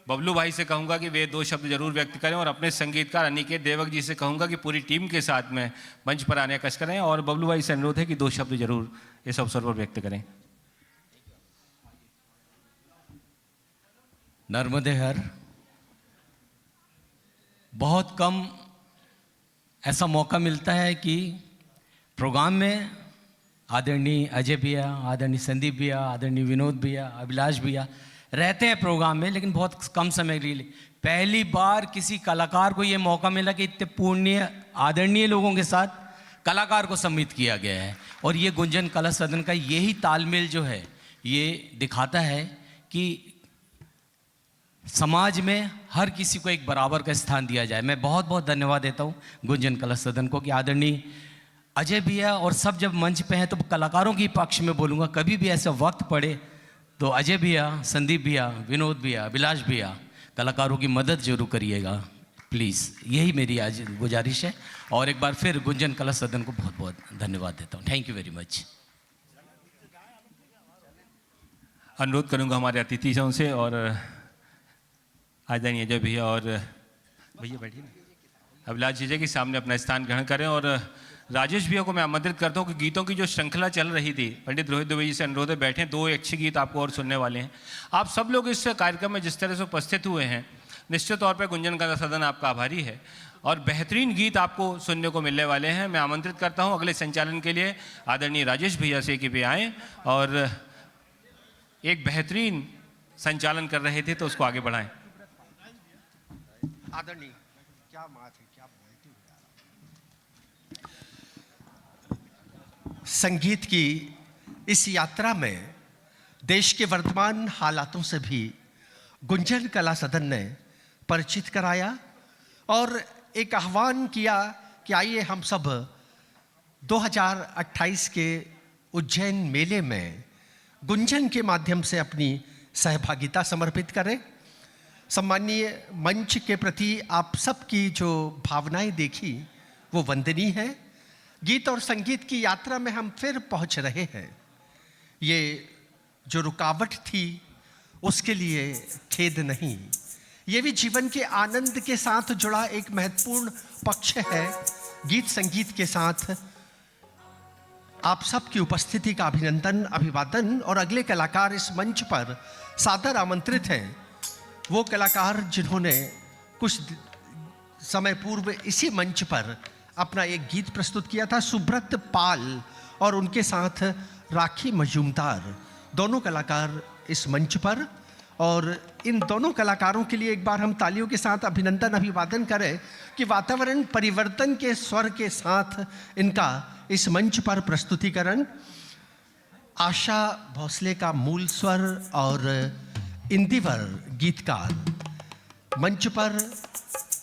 बबलू भाई से कहूँगा कि वे 2 शब्द जरूर व्यक्त करें, और अपने संगीतकार अनिकेत देवक जी से कहूँगा कि पूरी टीम के साथ में मंच पर आने का कष्ट करें, और बबलू भाई से अनुरोध है कि 2 शब्द जरूर इस अवसर पर व्यक्त करें। नर्मदे हर, बहुत कम ऐसा मौका मिलता है कि प्रोग्राम में आदरणीय अजय भैया, आदरणीय संदीप भैया, आदरणीय विनोद भैया, अभिलाष भैया रहते हैं प्रोग्राम में, लेकिन बहुत कम समय के लिए। पहली बार किसी कलाकार को ये मौका मिला कि इतने पुण्य आदरणीय लोगों के साथ कलाकार को सम्मिलित किया गया है। और ये गुंजन कला सदन का यही तालमेल जो है ये दिखाता है कि समाज में हर किसी को एक बराबर का स्थान दिया जाए। मैं बहुत बहुत धन्यवाद देता हूँ गुंजन कला सदन को कि आदरणीय अजय भैया और सब जब मंच पे हैं तो कलाकारों के पक्ष में बोलूँगा, कभी भी ऐसा वक्त पड़े तो अजय भैया, संदीप भैया, विनोद भैया, अभिलाष भैया कलाकारों की मदद जरूर करिएगा प्लीज़। यही मेरी आज गुजारिश है। और एक बार फिर गुंजन कला सदन को बहुत बहुत धन्यवाद देता हूँ। Thank you very much. अनुरोध करूँगा हमारे अतिथियों से, और आदरणीय अजय भैया और भैया बैठिए ना, अभिलाष जी के सामने अपना स्थान ग्रहण करें। और राजेश भैया को मैं आमंत्रित करता हूँ कि गीतों की जो श्रृंखला चल रही थी, पंडित रोहित दुबे जी से अनुरोध है बैठें, 2 अच्छे गीत आपको और सुनने वाले हैं। आप सब लोग इस कार्यक्रम में जिस तरह से उपस्थित हुए हैं, निश्चित तौर पर गुंजन कला सदन आपका आभारी है, और बेहतरीन गीत आपको सुनने को मिलने वाले हैं। मैं आमंत्रित करता हूँ अगले संचालन के लिए आदरणीय राजेश भैया से कि वे आएँ, और एक बेहतरीन संचालन कर रहे थे तो उसको आगे बढ़ाएं। आदरणीय, क्या बात है, क्या बोलती हो। संगीत की इस यात्रा में देश के वर्तमान हालातों से भी गुंजन कला सदन ने परिचित कराया और एक आह्वान किया कि आइए हम सब 2028 के उज्जैन मेले में गुंजन के माध्यम से अपनी सहभागिता समर्पित करें। सम्मानीय मंच के प्रति आप सबकी जो भावनाएं देखी वो वंदनीय है। गीत और संगीत की यात्रा में हम फिर पहुंच रहे हैं। ये जो रुकावट थी उसके लिए खेद नहीं, ये भी जीवन के आनंद के साथ जुड़ा एक महत्वपूर्ण पक्ष है। गीत संगीत के साथ आप सबकी उपस्थिति का अभिनंदन, अभिवादन। और अगले कलाकार इस मंच पर सादर आमंत्रित हैं, वो कलाकार जिन्होंने कुछ समय पूर्व इसी मंच पर अपना एक गीत प्रस्तुत किया था, सुब्रत पाल और उनके साथ राखी मजूमदार, दोनों कलाकार इस मंच पर। और इन दोनों कलाकारों के लिए एक बार हम तालियों के साथ अभिनंदन अभिवादन करें कि वातावरण परिवर्तन के स्वर के साथ इनका इस मंच पर प्रस्तुतिकरण। आशा भोसले का मूल स्वर और इंदिवर गीतकार मंच पर।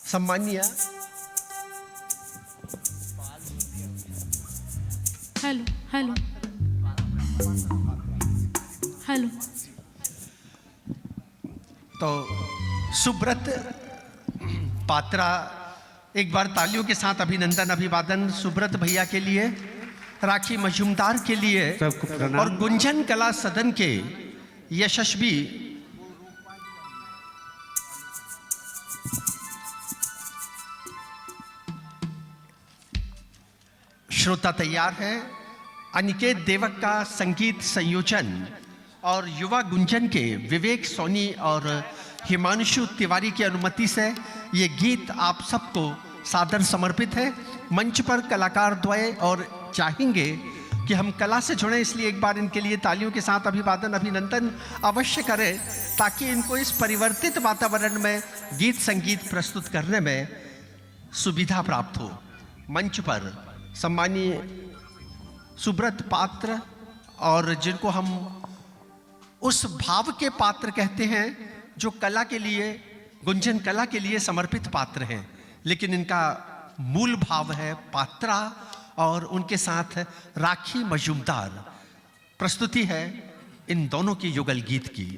सम्मानीय हेलो हेलो हेलो। तो सुब्रत पात्रा, एक बार तालियों के साथ अभिनंदन अभिवादन सुब्रत भैया के लिए, राखी मजूमदार के लिए और गुंजन कला सदन के यशस्वी श्रोता तैयार है। अनिकेत देवक का संगीत संयोजन और युवा गुंजन के विवेक सोनी और हिमांशु तिवारी की अनुमति से ये गीत आप सबको सादर समर्पित है। मंच पर कलाकार द्वय और चाहेंगे कि हम कला से जुड़े, इसलिए एक बार इनके लिए तालियों के साथ अभिवादन अभिनंदन अवश्य करें ताकि इनको इस परिवर्तित वातावरण में गीत संगीत प्रस्तुत करने में सुविधा प्राप्त हो। मंच पर सम्मानीय सुब्रत पात्र, और जिनको हम उस भाव के पात्र कहते हैं जो कला के लिए, गुंजन कला के लिए समर्पित पात्र हैं, लेकिन इनका मूल भाव है पात्रा, और उनके साथ राखी मजूमदार। प्रस्तुति है इन दोनों की युगल गीत की।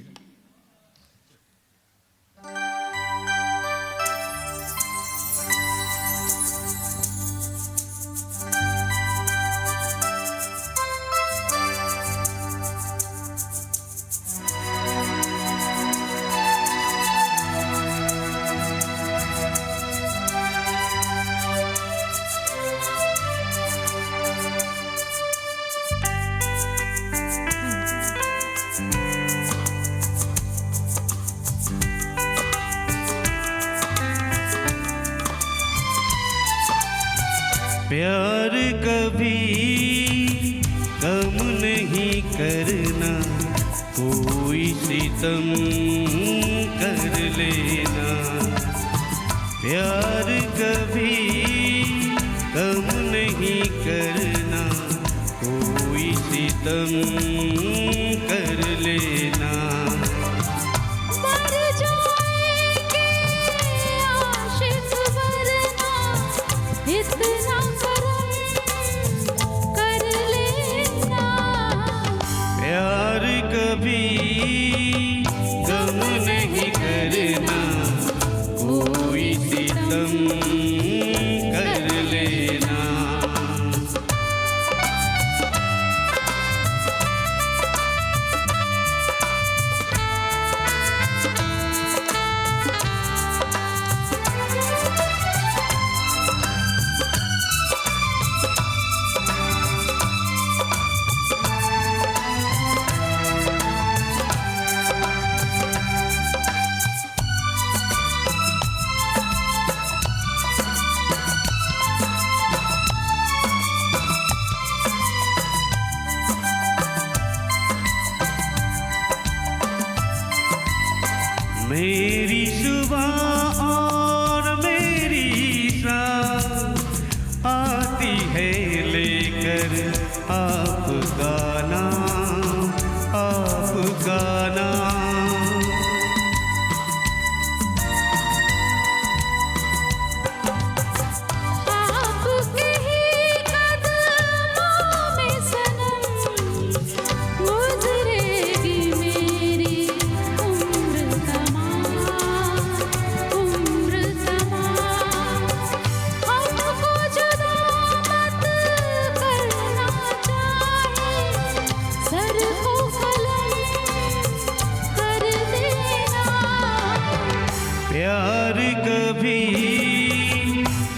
प्यार कभी कम नहीं करना, कोई सितम कर लेना। प्यार कभी कम नहीं करना, कोई सितम कर लेना। प्यार कभी गम नहीं करना, कोई सितम कर लेना। मेरी सुबह और मेरी शाम आती है लेकर आपका नाम, आपका नाम। आपके ही कदमों में सनम गुजरेगी मेरी उम्र तमाम, उम्र तमाम। हमको जुदा मत करना चाहिए, सर को कलम कर देना। प्यार कभी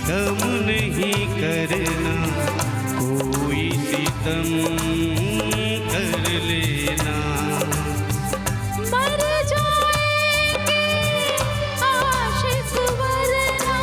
गम नहीं करना, कोई सितम कर लेना। मर जाएंगे आशिक वरना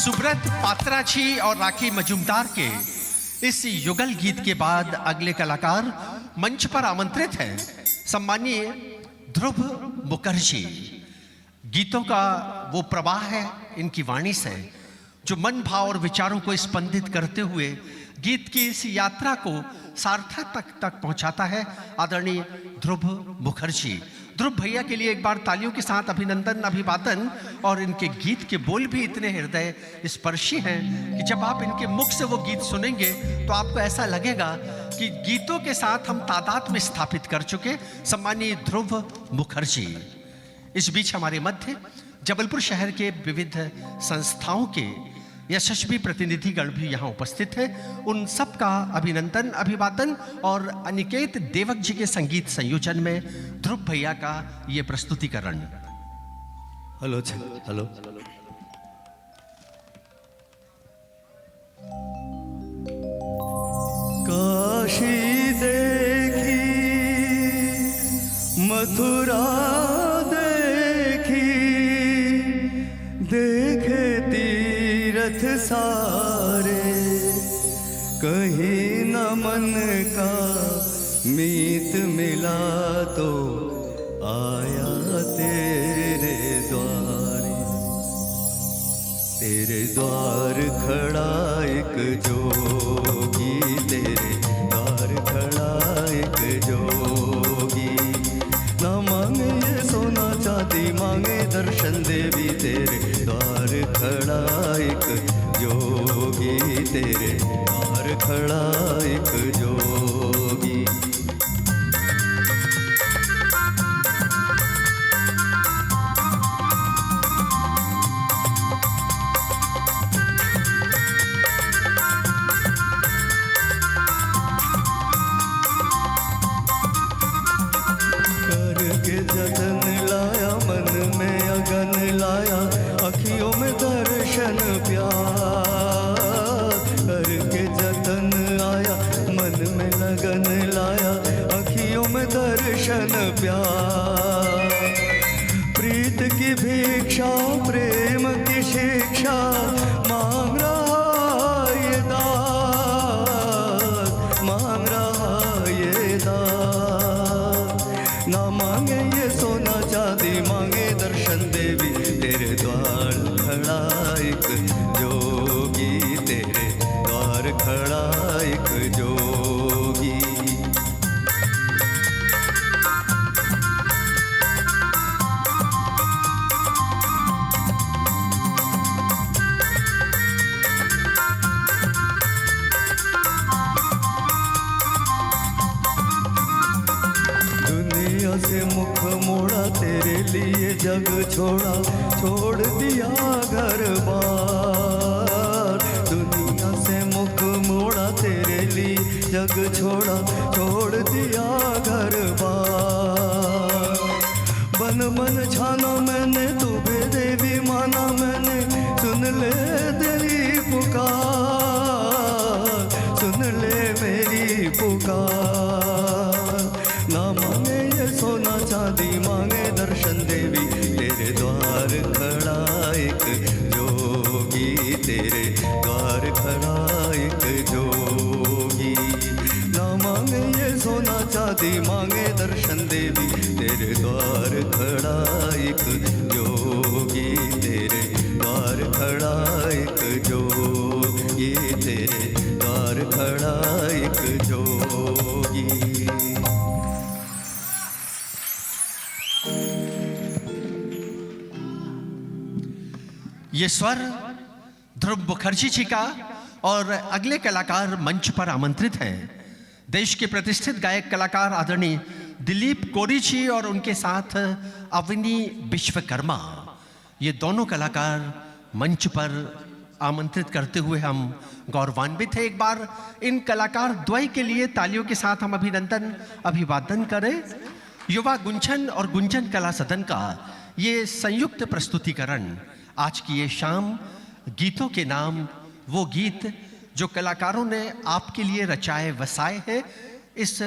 सुब्रत पात्रा जी और राखी मजूमदार के इस युगल गीत के बाद अगले कलाकार मंच पर आमंत्रित हैं सम्मानीय ध्रुव मुखर्जी। गीतों का वो प्रवाह है इनकी वाणी से जो मन भाव और विचारों को स्पंदित करते हुए गीत की इस यात्रा को सार्थक तक पहुंचाता है। आदरणीय ध्रुव मुखर्जी। ध्रुव भैया के लिए एक बार तालियों के साथ अभिनंदन, अभिवादन। और इनके गीत के बोल भी इतने हृदय स्पर्शी हैं कि जब आप इनके मुख से वो गीत सुनेंगे तो आपको ऐसा लगेगा कि गीतों के साथ हम तादाद में स्थापित कर चुके। सम्मानीय ध्रुव मुखर्जी। इस बीच हमारे मध्य जबलपुर शहर के विविध संस्थाओं के यशस्वी प्रतिनिधिगण भी यहाँ उपस्थित हैं। उन सब का अभिनंदन, अभिवादन। और अनिकेत देवक जी के संगीत संयोजन में ध्रुव भैया का ये प्रस्तुतिकरण। Hello hello. काशी देखी, मथुरा देखी, देखे तीरथ सारे, कहीं न मन का मीत मिला तो आया तेरे द्वारे। तेरे द्वार खड़ा एक जोगी, तेरे द्वार खड़ा एक जोगी। ना मांगे ये सोना चांदी, मांगे दर्शन देवी। तेरे द्वार खड़ा एक जोगी, तेरे द्वार खड़ा एक जोगी। करके जतन लाया, मन में अगन लाया, अखियों में दर्शन प्यार। करके जतन आया, मन में लगन लाया, अखियों में दर्शन प्यार। प्रीत की भिक्षा, प्रेम की शिक्षा, मांग रहा ये दास, मांग रहा ये दास। ना मांगे ये सोना चांदी, मांगे दर्शन देवी। तेरे द्वार खड़ा एक जोगी, तेरे द्वार खड़ा एक जोगी। दुनिया से मुख मोड़ा, तेरे लिए जग छोड़ा, छोड़ दिया घर बार। दुनिया से मुख मोड़ा, तेरे लिए जग छोड़ा, छोड़ दिया घर बार। बन बन छाना मैंने, तू देवी माना मैंने, सुन ले तेरी पुकार, सुन ले मेरी पुकार। ना मांगे ये सोना चांदी, मांगे दर्शन देवी। तेरे द्वार खड़ा एक जोगी, तेरे द्वार खड़ा एक जोगी। ना मांगे ये सोना चांदी, मांगे दर्शन देवी। तेरे द्वार खड़ा एक जोगी, तेरे द्वार खड़ा एक जोगी, तेरे द्वार खड़ा एक जोगी। ये स्वर ध्रुव मुखर्जी जी का। और अगले कलाकार मंच पर आमंत्रित हैं देश के प्रतिष्ठित गायक कलाकार आदरणीय दिलीप कोरी जी और उनके साथ अवनी विश्वकर्मा। ये दोनों कलाकार मंच पर आमंत्रित करते हुए हम गौरवान्वित हैं। एक बार इन कलाकार द्वय के लिए तालियों के साथ हम अभिनंदन, अभिवादन करें। युवा गुंजन और गुंजन कला सदन का ये संयुक्त प्रस्तुतिकरण आज की ये शाम, गीतों के नाम, वो गीत जो कलाकारों ने आपके लिए रचाए वसाए हैं इस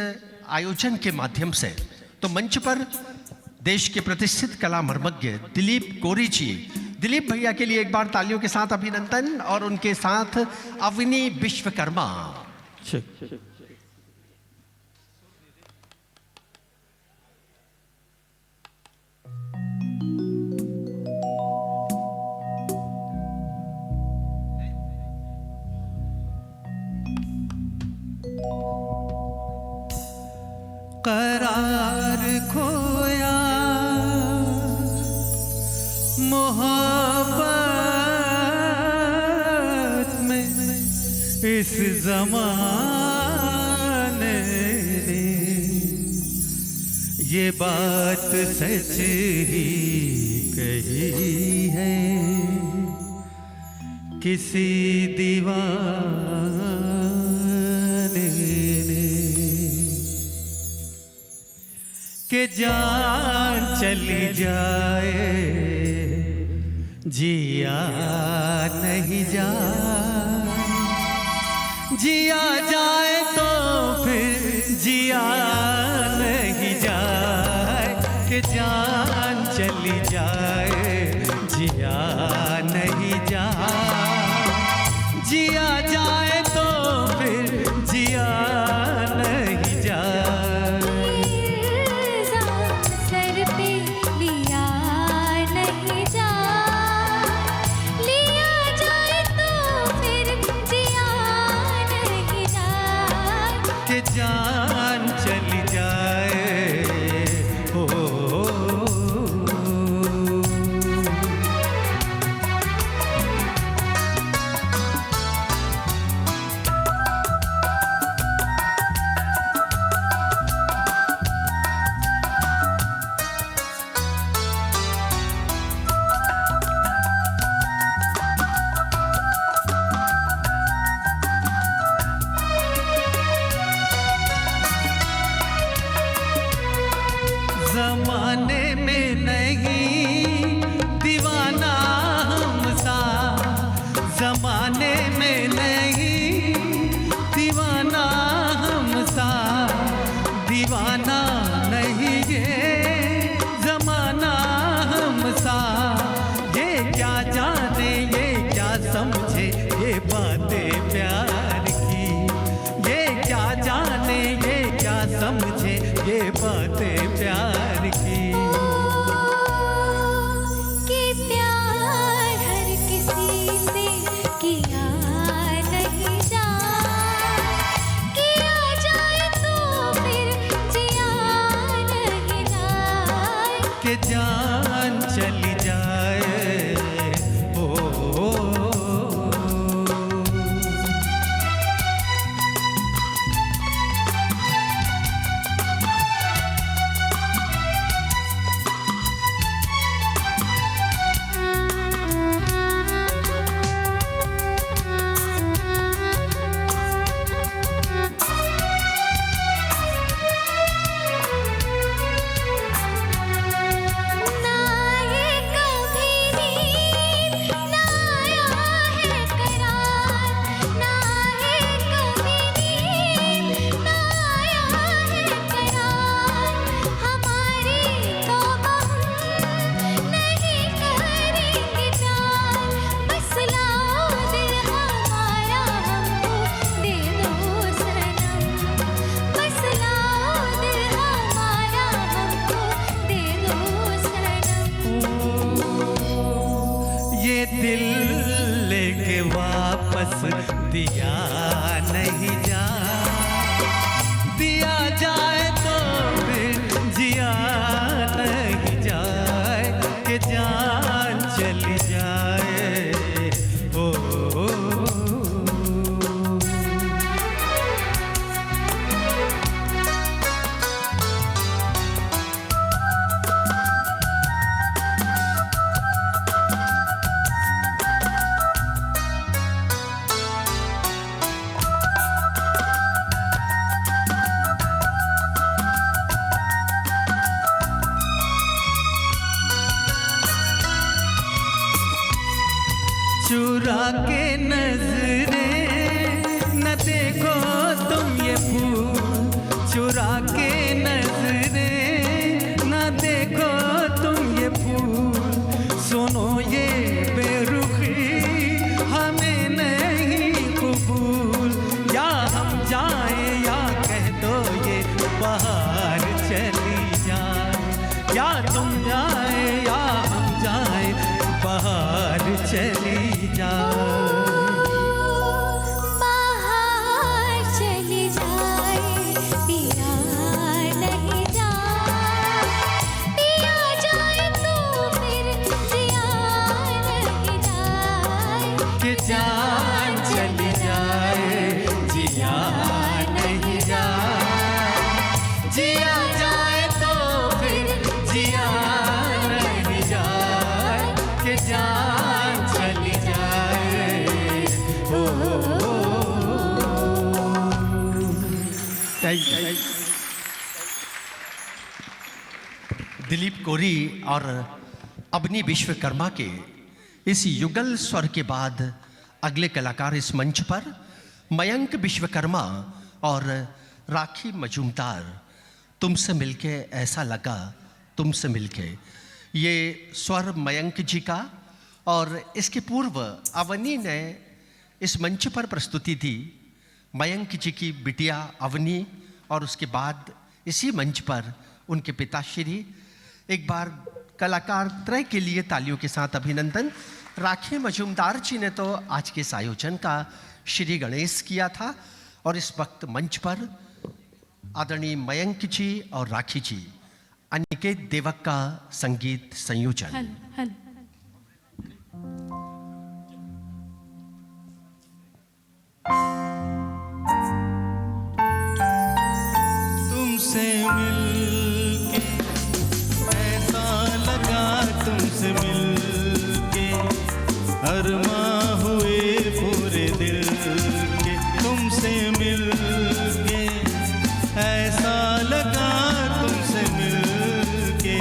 आयोजन के माध्यम से। तो मंच पर देश के प्रतिष्ठित कला मर्मज्ञ दिलीप कोरी जी दिलीप भैया के लिए एक बार तालियों के साथ अभिनंदन और उनके साथ अवनी विश्वकर्मा। करार खोया मोहब्बत में इस ज़माने ने, ये बात सच ही कही है किसी दीवाने ने, कि जान चली जाए जिया नहीं जाए, जिया जाए तो फिर जिया नहीं जाए, कि जान चली जाए जिया नहीं जाए, जिया जाए तो फिर जिया नहीं जाए। सर पे लिया नहीं जा, लिया जाए तो फिर जिया नहीं जाए, कि जान चली जाए हो। जमाने में नहीं दीवाना हमसा, जमाने में नहीं दीवाना हमसा, दीवाना नहीं ये जमाना हमसा, ये क्या जाने ये क्या समझे ये बातें प्यार की, ये क्या जाने ये क्या समझे ये बातें प्यार की। कि प्यार हर किसी से किया नहीं जा, किया जाए तो फिर जिया नहीं जाए, कि जान चली जाए हो। ना ये कभी नींद ना आया है करार, ना है कभी नींद ना आया है करार, हमारी तौबा नहीं करेंगे प्यार, बस लाओ दिल हमारा हमको दे दो सनम, बस लाओ दिल हमारा हमको दे दो सनम। ये दिल लेके वापस दिया नहीं जा, दिया जाए तो फिर जिया नहीं जाए, कि जान चली जाए हो। चुरा के नजरें न देखो तुम ये फूल, चुरा के नजरें न देखो तुम ये फूल, सुनो ये नहीं जाए। बाहर चली जाए पिया नहीं जाए, पिया जाए तो फिर जिया नहीं जाए, कि जान चली जाए जिया नहीं जाए, जिया जाए तो फिर जिया नहीं जाए, कि जान चली जाए। Thank you. दिलीप कोरी और अवनी विश्वकर्मा के इस युगल स्वर के बाद अगले कलाकार इस मंच पर मयंक विश्वकर्मा और राखी मजूमदार। तुमसे मिलके ऐसा लगा, तुमसे मिलके, ये स्वर मयंक जी का। और इसके पूर्व अवनी ने इस मंच पर प्रस्तुति दी, मयंक जी की बिटिया अवनी, और उसके बाद इसी मंच पर उनके पिताश्री। एक बार कलाकार त्रय के लिए तालियों के साथ अभिनंदन। राखी मजूमदार जी ने तो आज के इस आयोजन का श्री गणेश किया था, और इस वक्त मंच पर आदरणीय मयंक जी और राखी जी, अनिकेत देवक का संगीत संयोजन। तुमसे मिलके ऐसा लगा, तुमसे मिलके अरमां हुए पूरे दिल के। तुमसे मिलके ऐसा लगा, तुमसे मिलके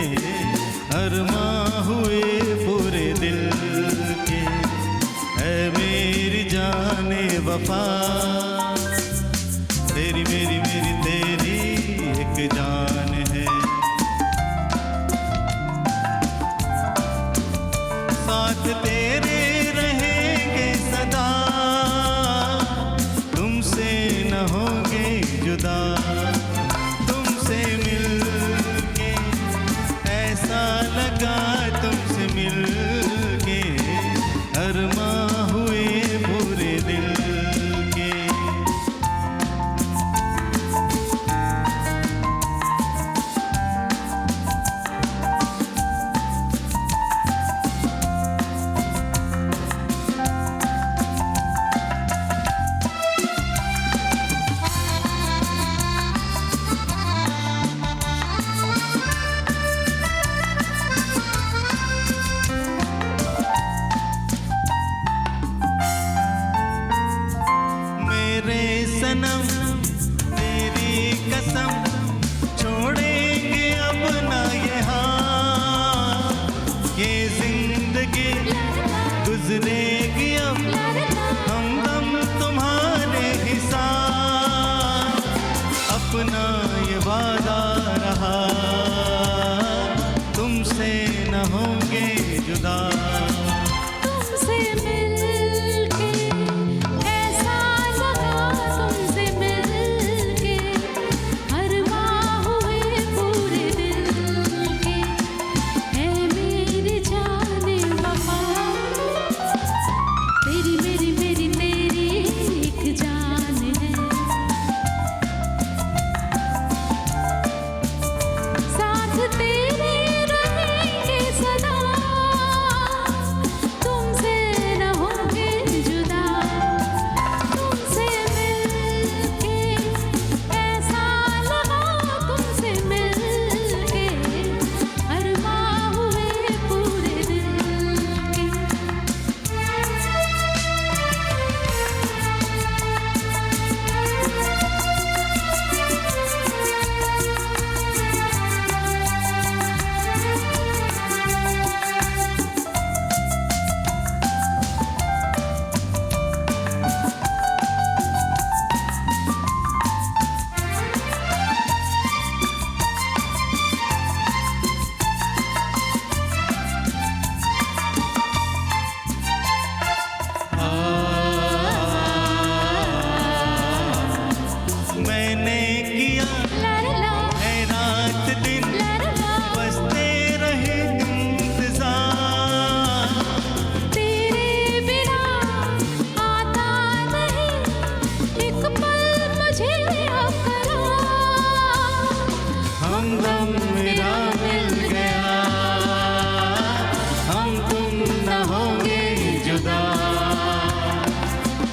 अरमां हुए पूरे दिल के। ऐ मेरी जाने वफा, तेरी मेरी मेरी तेरी एक जान है। साथ तेरे रहेंगे सदा, तुमसे न होंगे जुदा। तुमसे मिलके ऐसा लगा, तुमसे मिलके अरमां हुए पूरे दिल के।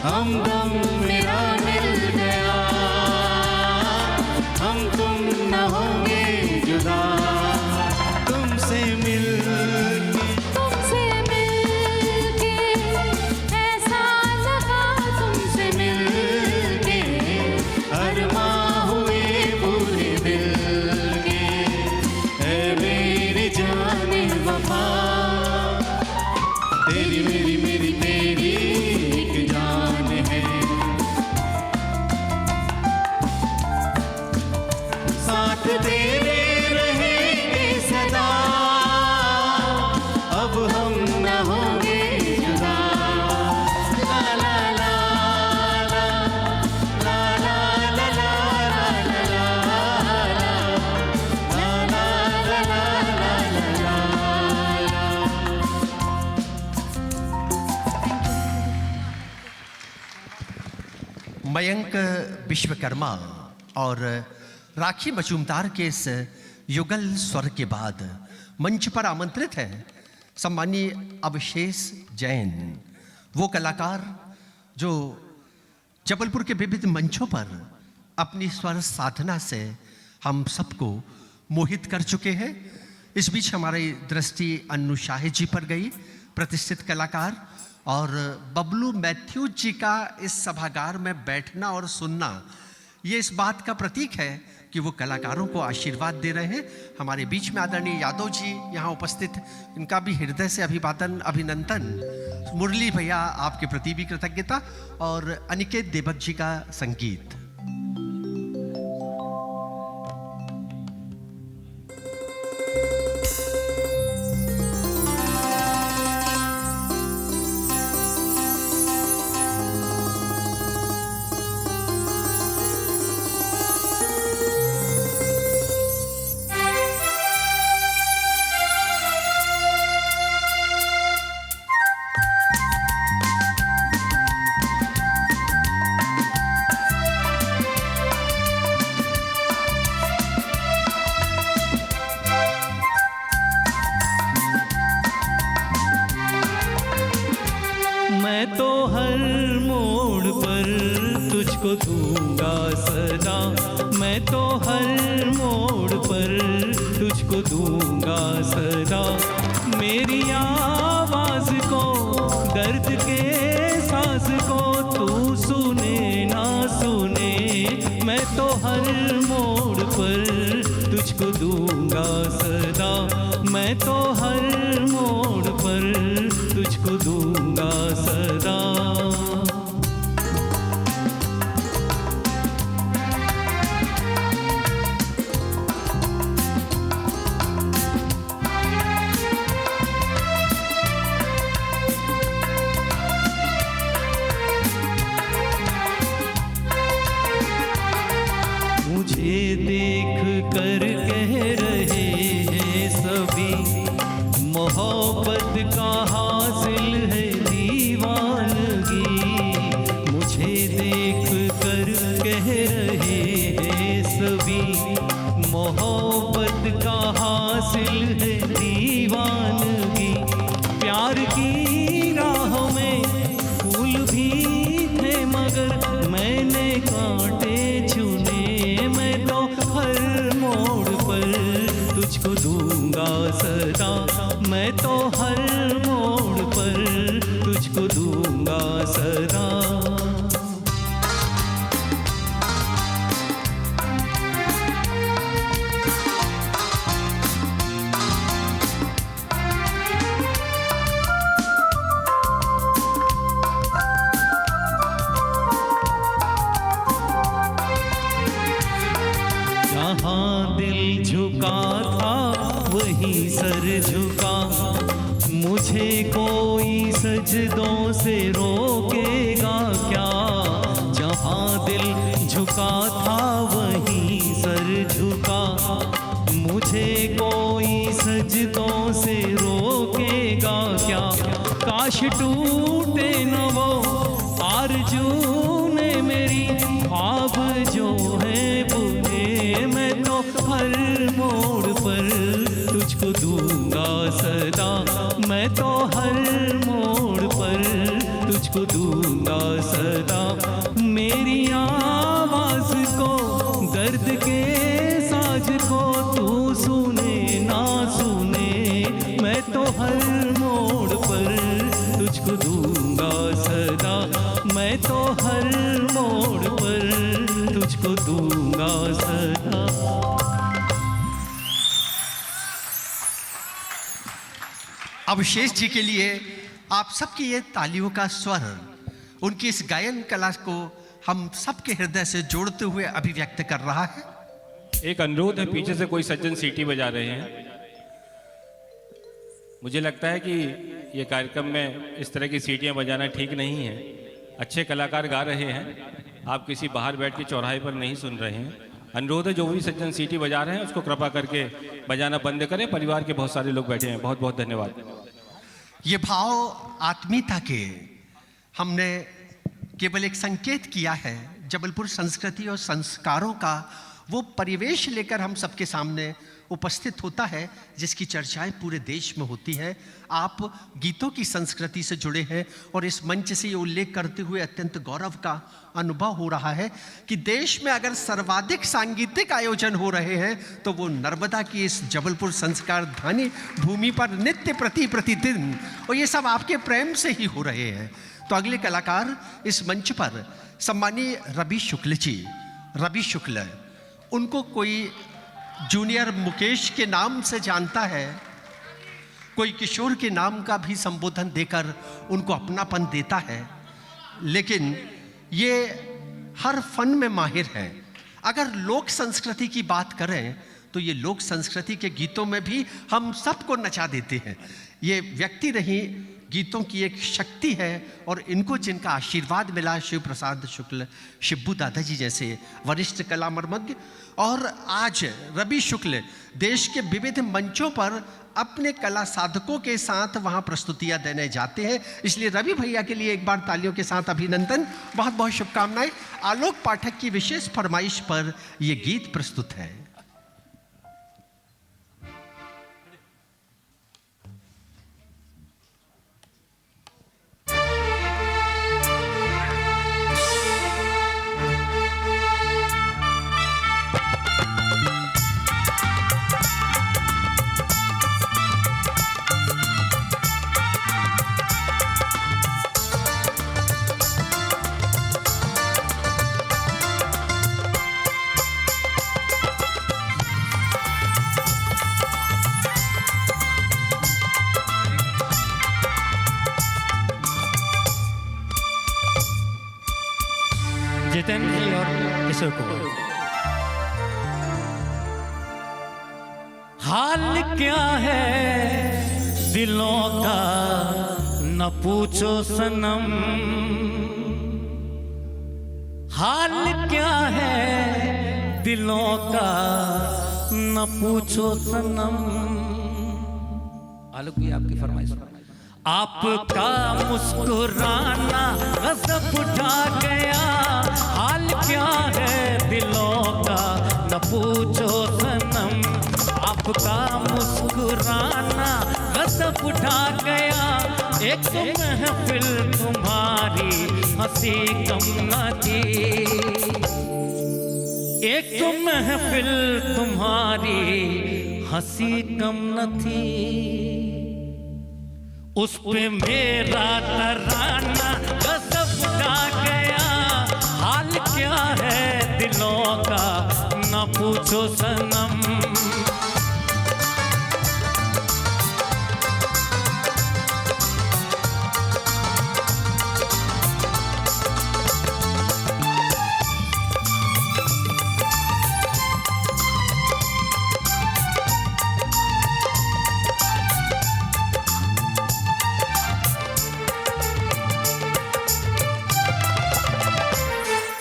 हमदम मेरा मिल गया, हम तुम न होंगे जुदा, तुमसे मिल तुमसे मिलके ऐसा लगा, तुमसे मिलके अरमां हुए पूरे दिल के, ऐ मेरी जाने वफा, तेरी मेरी मेरी तेरी एक जान है, साथ तेरे रहेंगे सदा, अब हम न होंगे जुदा, ला ला ला ला ला ला ला ला ला ला ला ला ला ला। मयंक विश्वकर्मा और राखी मजूमदार के इस युगल स्वर के बाद मंच पर आमंत्रित हैं सम्मानीय अवशेष जैन, वो कलाकार जो जबलपुर के विविध मंचों पर अपनी स्वर साधना से हम सबको मोहित कर चुके हैं। इस बीच हमारी दृष्टि अन्नू शाही जी पर गई, प्रतिष्ठित कलाकार, और बबलू मैथ्यू जी का इस सभागार में बैठना और सुनना ये इस बात का प्रतीक है कि वो कलाकारों को आशीर्वाद दे रहे हैं। हमारे बीच में आदरणीय यादव जी यहाँ उपस्थित, इनका भी हृदय से अभिवादन अभिनंदन। मुरली भैया आपके प्रति भी कृतज्ञता, और अनिकेत देवक जी का संगीत। मैं तो हर मोड़ पर तुझको दूंगा सदा, मैं तो हर मोड़ पर तुझको दूंगा सदा, मेरी आवाज को दर्द के साज को तू सुने ना सुने, मैं तो हर मोड़ पर तुझको दूंगा सदा, मैं तो हर मोड़ पर तुझको दूंगा सदा। मुझे देख कर कह रहे हैं सभी, मोहब्बत का हासिल है दीवानगी, मुझे देख कर कह रहे हैं सभी, मोहब्बत का हासिल है दीवानगी, प्यार की राह में फूल भी थे मगर मैंने कांटे चुने, मैं तो हर मोड़ पर तुझको दूंगा सदा, मैं तो हर मोड़ पर तुझको दूंगा सदा। जहाँ दिल झुका था वहीं सर झुका, मुझे कोई सजदों से रोकेगा क्या, जहाँ दिल झुका था वहीं सर झुका, मुझे कोई सजदों से रोकेगा क्या, काश टूटे न वो आरज़ू ने मेरी, ख्वाब जो है बुने, मैं तो हर मोड़ पर तुझको दूंगा सदा, मैं तो हर मोड़ पर तुझको तुझको दूंगा सदा। मेरी आवाज को, दर्द के साज को तू सुने ना सुने, मैं तो हर मोड़ पर तुझको दूंगा सदा। मैं तो हर मोड़ पर तुझको दूंगा सदा। अवशेष जी के लिए आप सबकी ये तालियों का स्वर उनकी इस गायन कला को हम सबके हृदय से जोड़ते हुए अभिव्यक्त कर रहा है। एक अनुरोध है, पीछे से कोई सज्जन सीटी बजा रहे हैं। मुझे लगता है कि ये कार्यक्रम में इस तरह की सीटियां बजाना ठीक नहीं है। अच्छे कलाकार गा रहे हैं, आप किसी बाहर बैठ के चौराहे पर नहीं सुन रहे हैं। अनुरोध है, जो भी सज्जन सीटी बजा रहे हैं उसको कृपा करके बजाना बंद करें। परिवार के बहुत सारे लोग बैठे हैं। बहुत बहुत धन्यवाद। ये भाव आत्मीयता के हमने केवल एक संकेत किया है। जबलपुर संस्कृति और संस्कारों का वो परिवेश लेकर हम सबके सामने उपस्थित होता है जिसकी चर्चाएं पूरे देश में होती है। आप गीतों की संस्कृति से जुड़े हैं और इस मंच से ये उल्लेख करते हुए अत्यंत गौरव का अनुभव हो रहा है कि देश में अगर सर्वाधिक सांगीतिक आयोजन हो रहे हैं तो वो नर्मदा की इस जबलपुर संस्कार धानी भूमि पर नित्य प्रतिदिन, और ये सब आपके प्रेम से ही हो रहे हैं। तो अगले कलाकार इस मंच पर सम्मानीय रवि शुक्ल जी। रवि शुक्ल, उनको कोई जूनियर मुकेश के नाम से जानता है, कोई किशोर के नाम का भी संबोधन देकर उनको अपनापन देता है, लेकिन ये हर फन में माहिर है। अगर लोक संस्कृति की बात करें तो ये लोक संस्कृति के गीतों में भी हम सबको नचा देते हैं। ये व्यक्ति रही गीतों की एक शक्ति है और इनको जिनका आशीर्वाद मिला, शिव प्रसाद शुक्ल, शिब्बू दादाजी जैसे वरिष्ठ कला मर्मज्ञ, और आज रवि शुक्ल देश के विविध मंचों पर अपने कला साधकों के साथ वहां प्रस्तुतियां देने जाते हैं। इसलिए रवि भैया के लिए एक बार तालियों के साथ अभिनंदन, बहुत बहुत शुभकामनाएं। आलोक पाठक की विशेष फरमाइश पर यह गीत प्रस्तुत है। जितेंद्र जी और किशोर कुमार। हाल क्या है दिलों का न पूछो सनम, हाल क्या है दिलों का न पूछो सनम। आलोक भी आपकी फरमाइश। आपका मुस्कुराना गजब उठा गया, हाल क्या है दिलों का न पूछो सनम। आपका मुस्कुराना गजब उठा गया, एक तो महफिल तुम्हारी हंसी कम न थी, एक तो महफिल तुम्हारी हंसी कम न थी। उस पे मेरा तराना गजब उठा गया, हाल क्या है दिलों का न पूछो सनम।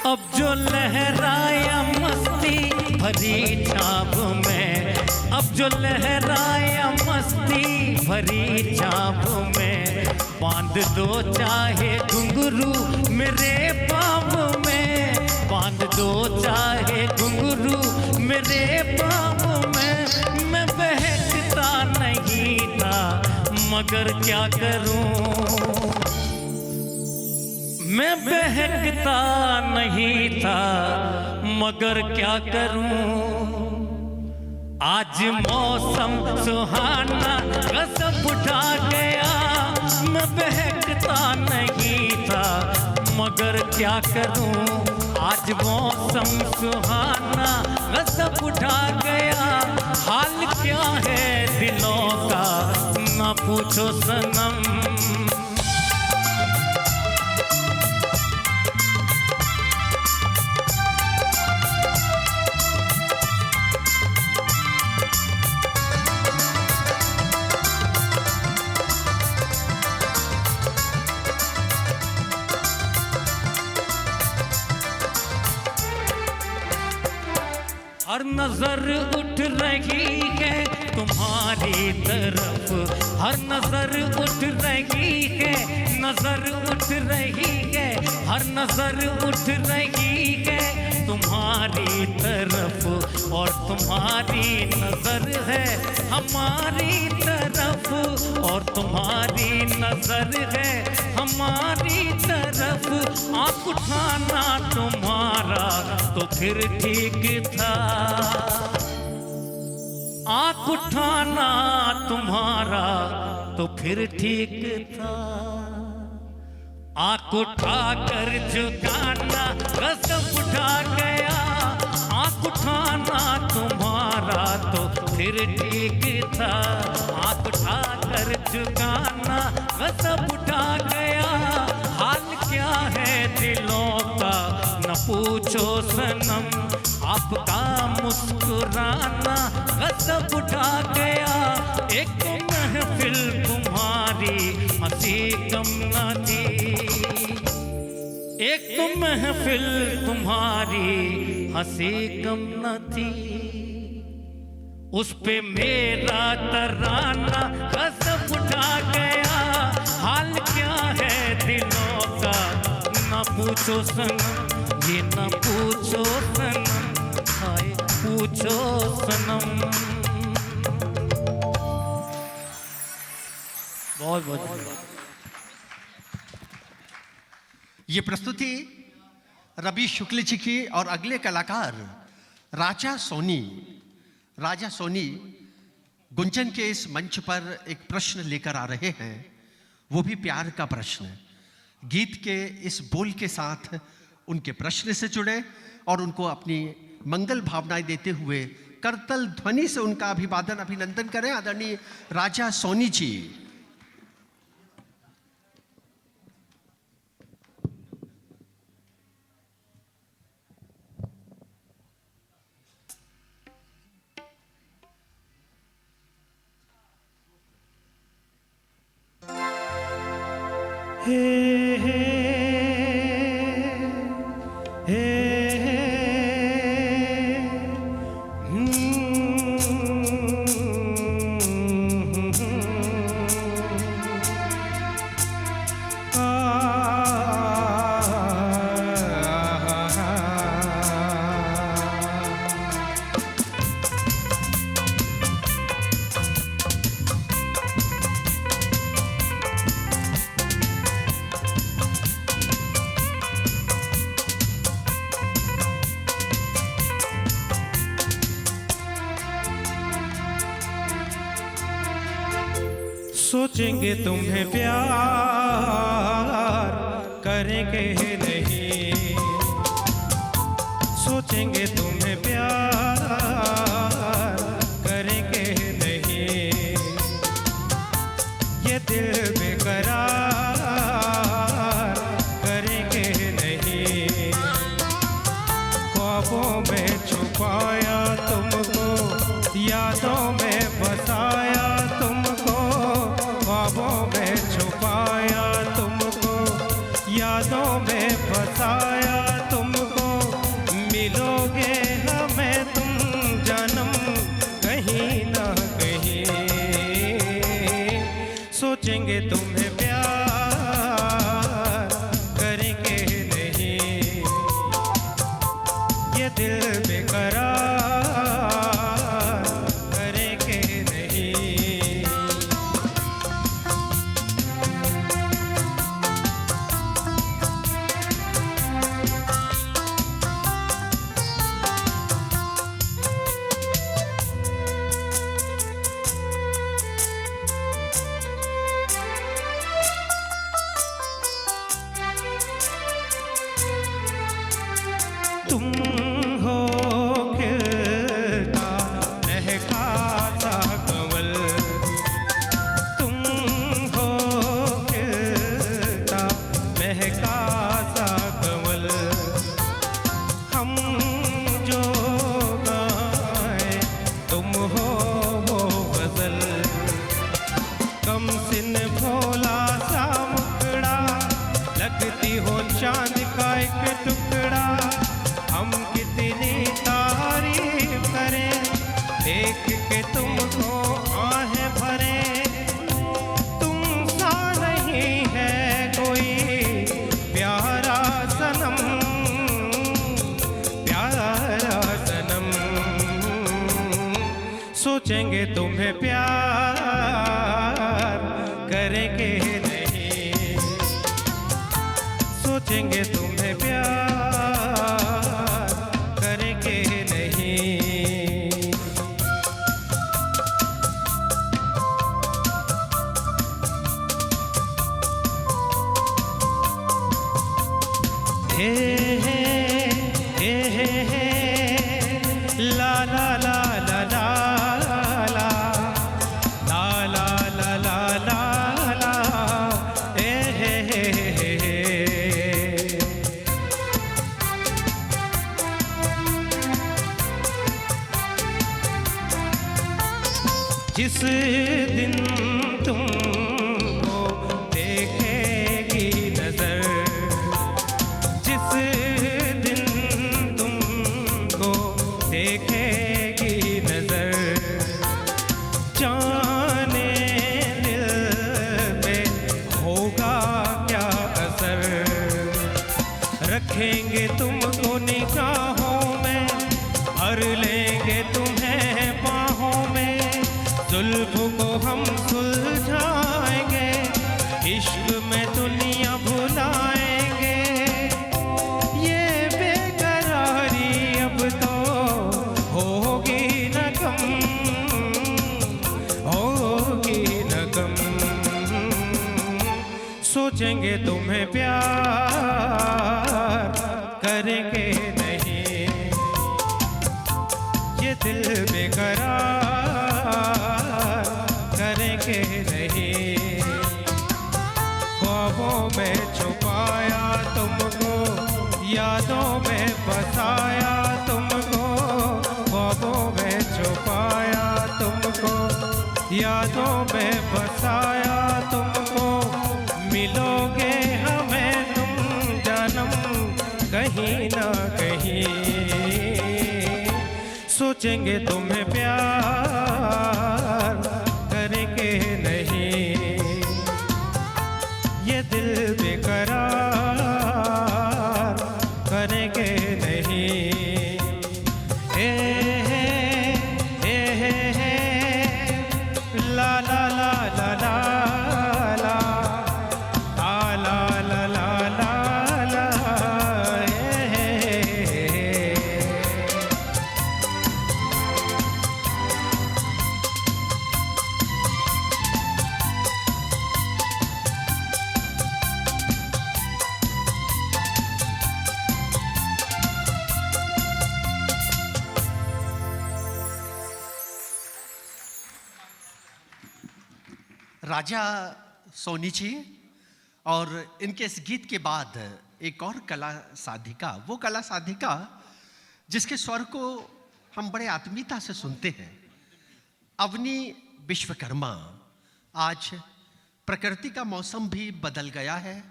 अब जो लहराया मस्ती भरी छाप में, अब जो लहराया मस्ती भरी छाप में, बांध दो चाहे घुंघरू मेरे पाँव में, बांध दो चाहे घुंघरू मेरे पाँव में। मैं बहकता नहीं था मगर क्या करूं, मैं बहकता नहीं था मगर क्या करूं, आज मौसम सुहाना कसम उठा गया। मैं बहकता नहीं था मगर क्या करूं, आज मौसम सुहाना कसम उठा गया। हाल क्या है दिलों का ना पूछो सनम, हर नजर उठ रही है तुम्हारी तरफ, हर नजर उठ रही है, नजर उठ रही है, हर नजर उठ रही है तुम्हारी तरफ, और तुम्हारी नजर है हमारी तरफ, और तुम्हारी नजर है हमारी तरफ। आँख उठाना तुम्हारा तो फिर ठीक था, आँख उठाना तुम्हारा तो फिर ठीक था। आँख उठा कर झुकाना कसम उठा गया, आँख उठाना तुम्हारा तो फिर ठीक था। आँख उठा कर झुकाना कसम उठा गया। हाल क्या है दिलों का न पूछो सनम, आपका मुस्कुराना कसम उठा गया। एक महफिल तुम्हारी हंसी कम न थी, एक महफिल तुम्हारी हंसी कम न थी, उस पे मेरा तराना कसम उठा गया। हाल क्या है दिलों का न पूछो सनम, ये न पूछो सनम, हाय पूछो सनम। बहुत बहुत धन्यवाद। ये प्रस्तुति रवि शुक्ल जी की और अगले कलाकार राजा सोनी गुंजन के इस मंच पर एक प्रश्न लेकर आ रहे हैं, वो भी प्यार का प्रश्न। गीत के इस बोल के साथ उनके प्रश्न से जुड़े और उनको अपनी मंगल भावनाएं देते हुए करतल ध्वनि से उनका अभिवादन अभिनंदन करें आदरणीय राजा सोनी जी। सोचेंगे तुम्हें प्यार करेंगे नहीं, सोचेंगे तुम्हें प्यार करेंगे नहीं, ये दिल बेकरार करेंगे नहीं। ख्वाबों में छुपाया तुमको, यादों में बसाया तुमको, ख्वाबों में छुपाया तुमको, यादों में बसाया तुमको। मिलोगे हमें तुम जन्म कहीं ना कहीं, सोचेंगे तुम्हें प्यार करेंगे नहीं, ये दिल बेकरार करेंगे नहीं। तुम हो खिलता महका सा कंवल, तुम हो खिलता महका सा कंवल, हम जो गाए तुम हो वो गजल, कम सिन भोला सा मुखड़ा, लगती हो चांद का एक टुकड़ा, हम कितनी तारीफ करें देख के तुमको आहें भरे, तुम सा नहीं है कोई प्यारा सनम, प्यारा सनम, सोचेंगे तुम्हें प्यार करेंगे नहीं, सोचेंगे तुम्हें प्यार करेंगे नहीं। हे हे हे हे हे ला ला ला ला ला ला ला ला ला ला ला ला हे हे हे हे हे। जिस दिन तुमको देखेगी नजर, जिस दिन तुमको देखेगी नजर, जाने दिल पे होगा क्या असर, रखेंगे तुमको निगाहों में, भर लेंगे तुम्हें बाहों में, जुल्फ को हम सुलझाएंगे, इश्क में दुनिया भुलाएंगे, ये बेकरारी अब तो होगी न कम, होगी न कम, सोचेंगे तुम्हें प्यार करेंगे नहीं, ये दिल बेकरार करेंगे नहीं, ख्वाबों में छुपाया तुमको, यादों में बसाया तुमको, ख्वाबों में छुपाया तुमको, यादों में बसाया तुमको, मिलोगे हमें तुम जन्म कहीं ना कहीं, सोचेंगे तुम्हें प्यार करेंगे नहीं, ये दिल बेकरार करेंगे नहीं। हे हे हे हे हे ला ला ला ला ला ला ला ला ला ला ला हे हे हे। राजा सोनी जी, और इनके इस गीत के बाद एक और कला साधिका, वो कला साधिका जिसके स्वर को हम बड़े आत्मीयता से सुनते हैं, अवनी विश्वकर्मा। आज प्रकृति का मौसम भी बदल गया है,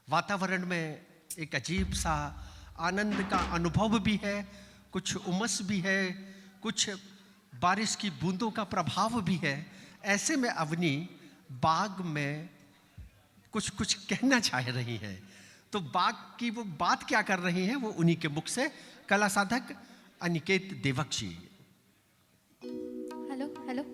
वातावरण में एक अजीब सा आनंद का अनुभव भी है, कुछ उमस भी है, कुछ बारिश की बूंदों का प्रभाव भी है। ऐसे में अवनी बाग में कुछ कहना चाह रही हैं, तो बाग की वो बात क्या कर रही हैं, वो उन्हीं के मुख से कला साधक अनिकेत देवक जी। हेलो हेलो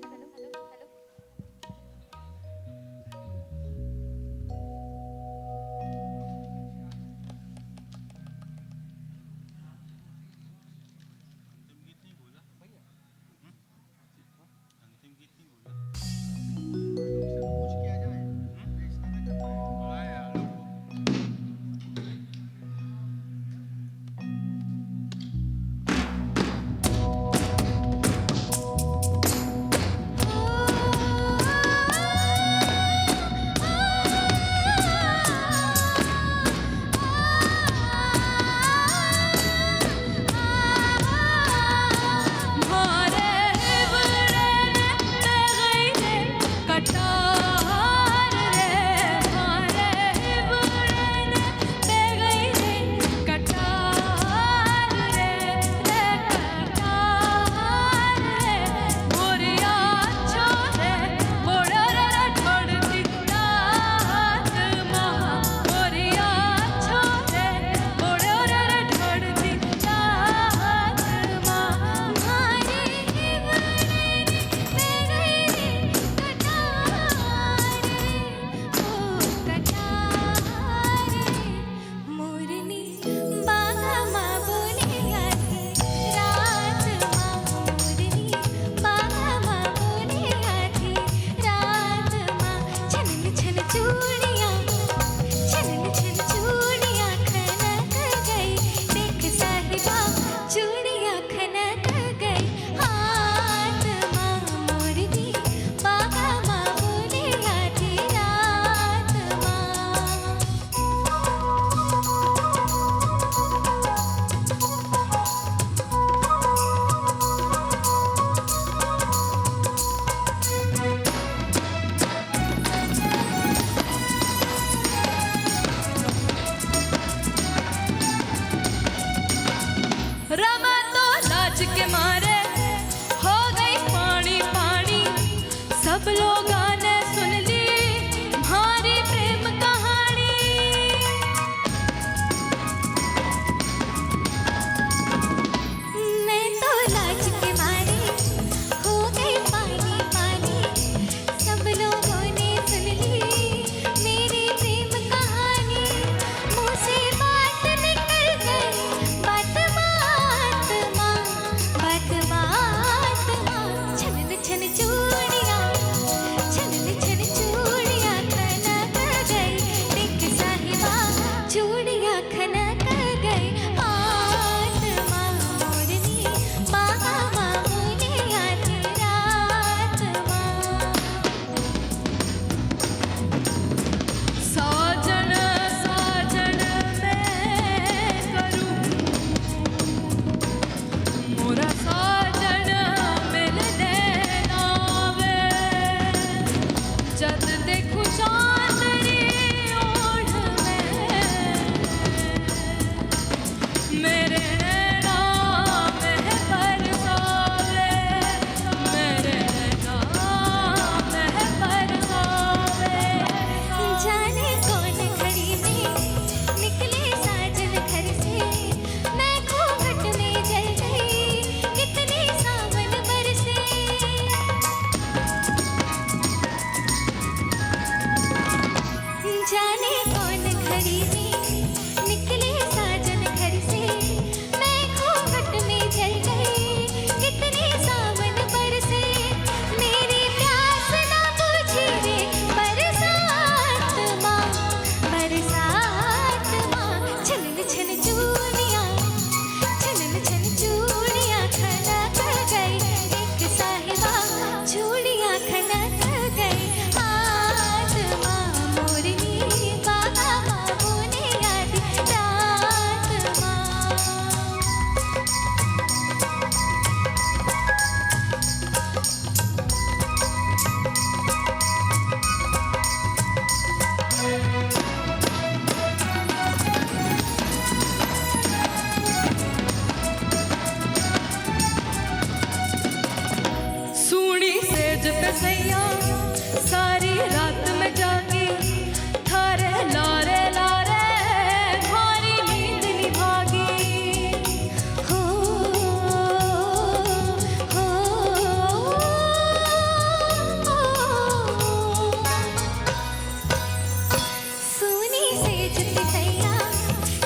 मेरी सैया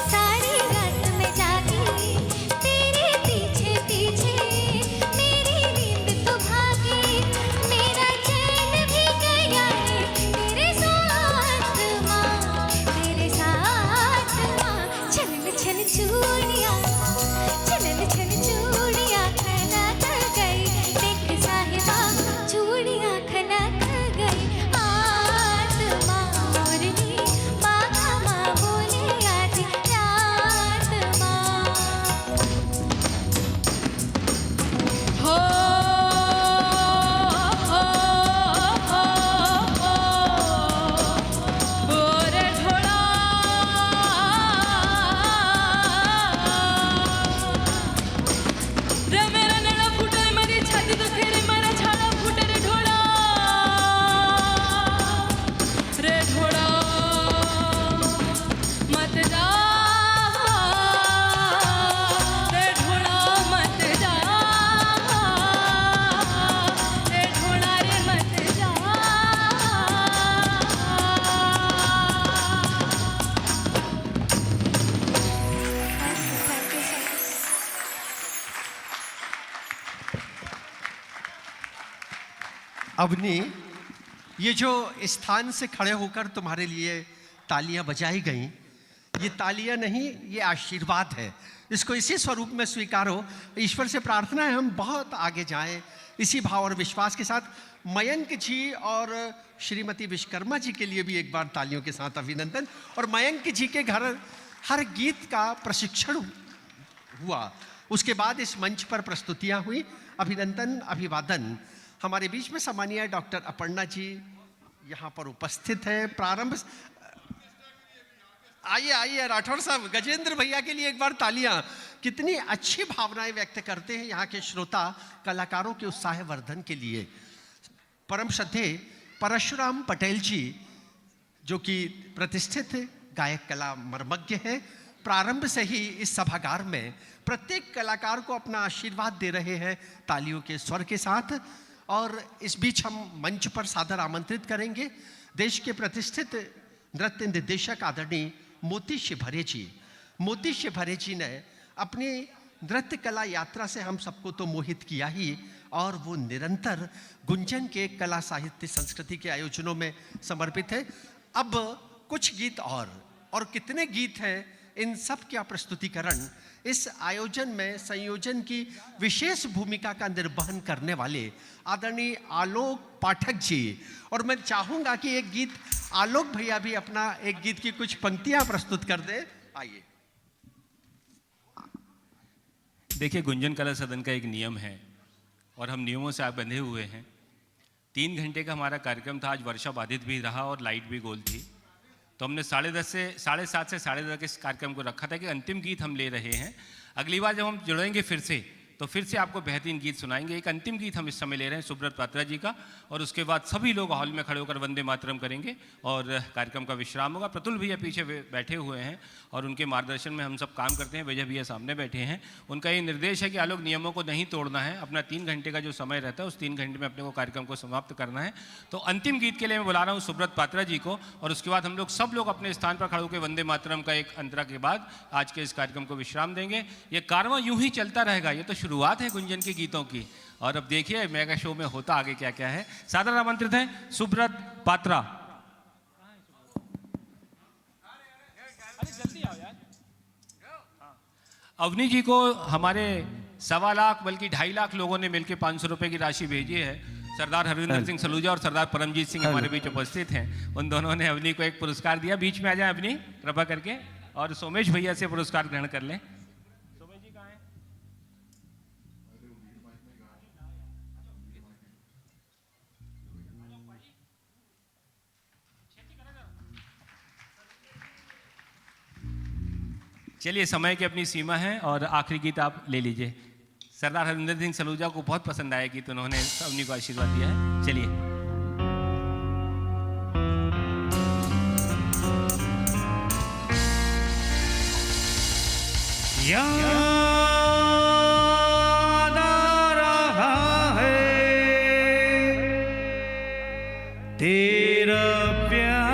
सारी रात में जागी तेरे पीछे पीछे मेरी नींद तो भागी मेरा चैन भी गया है तेरे साथ माँ छन छन चूड़ियाँ छन छन चूड़ियाँ खनक गई देख साहिबा चूड़ियाँ खनक गई आत्मा मोरनी बाबा माँ बोले आधी रात माँ हो रे ढोला रे मेरा नेड़ा फुटे मेरी छाती तो खेरे मेरा छाड़ा फुटे रे ढोला मत जा रे ढोला मत जा रे ढोला रे मत जा अवनी, ये जो स्थान से खड़े होकर तुम्हारे लिए तालियां बजाई गई, ये तालियां नहीं, ये आशीर्वाद है। इसको इसी स्वरूप में स्वीकारो। ईश्वर से प्रार्थना है हम बहुत आगे जाएं इसी भाव और विश्वास के साथ। मयंक जी और श्रीमती विश्वकर्मा जी के लिए भी एक बार तालियों के साथ अभिनंदन। और मयंक जी के घर हर गीत का प्रशिक्षण हुआ, उसके बाद इस मंच पर प्रस्तुतियां हुई। अभिनंदन, अभिवादन। हमारे बीच में सम्मानीय डॉक्टर अपर्णा जी यहाँ पर उपस्थित हैं। प्रारंभ, आइए आइए राठौर साहब, गजेंद्र भैया के लिए एक बार तालियां। कितनी अच्छी भावनाएं व्यक्त करते हैं यहाँ के श्रोता कलाकारों के उत्साह वर्धन के लिए। परम श्रद्धेय परशुराम पटेल जी, जो कि प्रतिष्ठित गायक कला मर्मज्ञ हैं, प्रारंभ से ही इस सभागार में प्रत्येक कलाकार को अपना आशीर्वाद दे रहे हैं तालियों के स्वर के साथ। और इस बीच हम मंच पर सादर आमंत्रित करेंगे देश के प्रतिष्ठित नृत्य निर्देशक आदरणीय मोती शिवहरे जी। मोती शिवहरे जी ने अपनी नृत्य कला यात्रा से हम सबको तो मोहित किया ही, और वो निरंतर गुंजन के कला साहित्य संस्कृति के आयोजनों में समर्पित है। अब कुछ गीत और कितने गीत हैं, इन सब का प्रस्तुतिकरण इस आयोजन में संयोजन की विशेष भूमिका का निर्वहन करने वाले आदरणीय आलोक पाठक जी। और मैं चाहूंगा कि एक गीत आलोक भैया भी अपना एक गीत की कुछ पंक्तियां प्रस्तुत कर दे। आइए। देखिए, गुंजन कला सदन का एक नियम है और हम नियमों से आप बंधे हुए हैं। 3 घंटे का हमारा कार्यक्रम था। आज वर्षा बाधित भी रहा और लाइट भी गोल थी, तो हमने 7:30 से 10:30 के इस कार्यक्रम को रखा था कि अंतिम गीत हम ले रहे हैं। अगली बार जब हम जुड़ेंगे फिर से आपको बेहतरीन गीत सुनाएंगे। एक अंतिम गीत हम इस समय ले रहे हैं सुब्रत पात्रा जी का, और उसके बाद सभी लोग हॉल में खड़े होकर वंदे मातरम करेंगे और कार्यक्रम का विश्राम होगा। प्रतुल भैया पीछे बैठे हुए हैं और उनके मार्गदर्शन में हम सब काम करते हैं। विजय भैया सामने बैठे हैं। उनका ये निर्देश है कि आलोक नियमों को नहीं तोड़ना है। अपना 3 घंटे का जो समय रहता है उस 3 घंटे में अपने को कार्यक्रम को समाप्त करना है। तो अंतिम गीत के लिए मैं बुला रहा हूँ सुब्रत पात्रा जी को, और उसके बाद हम लोग सब लोग अपने स्थान पर खड़े होकर वंदे मातरम का एक अंतरा के बाद आज के इस कार्यक्रम को विश्राम देंगे। ये कारवां यूं ही चलता रहेगा। ये तो शुरुआत है गुंजन के गीतों की, और अब देखिए मेगा शो में होता आगे क्या क्या है। सादर आमंत्रित हैं सुब्रत पात्रा। अवनी जी को हमारे 1.25 लाख बल्कि 2.5 लाख लोगों ने मिलकर 500 रुपए की राशि भेजी है। सरदार हरविंदर सिंह सलूजा और सरदार परमजीत सिंह हमारे बीच उपस्थित हैं। उन दोनों ने अवनी को एक पुरस्कार दिया। बीच में आ जाए अवनी कृपा करके, और सोमेश भैया से पुरस्कार ग्रहण कर लें। चलिए, समय की अपनी सीमा है और आखिरी गीत आप ले लीजिए। सरदार हरविंदर सिंह सलूजा को बहुत पसंद आया गीत, उन्होंने अवनी को आशीर्वाद दिया है। चलिए। याद आ रहा है तेरा प्यार,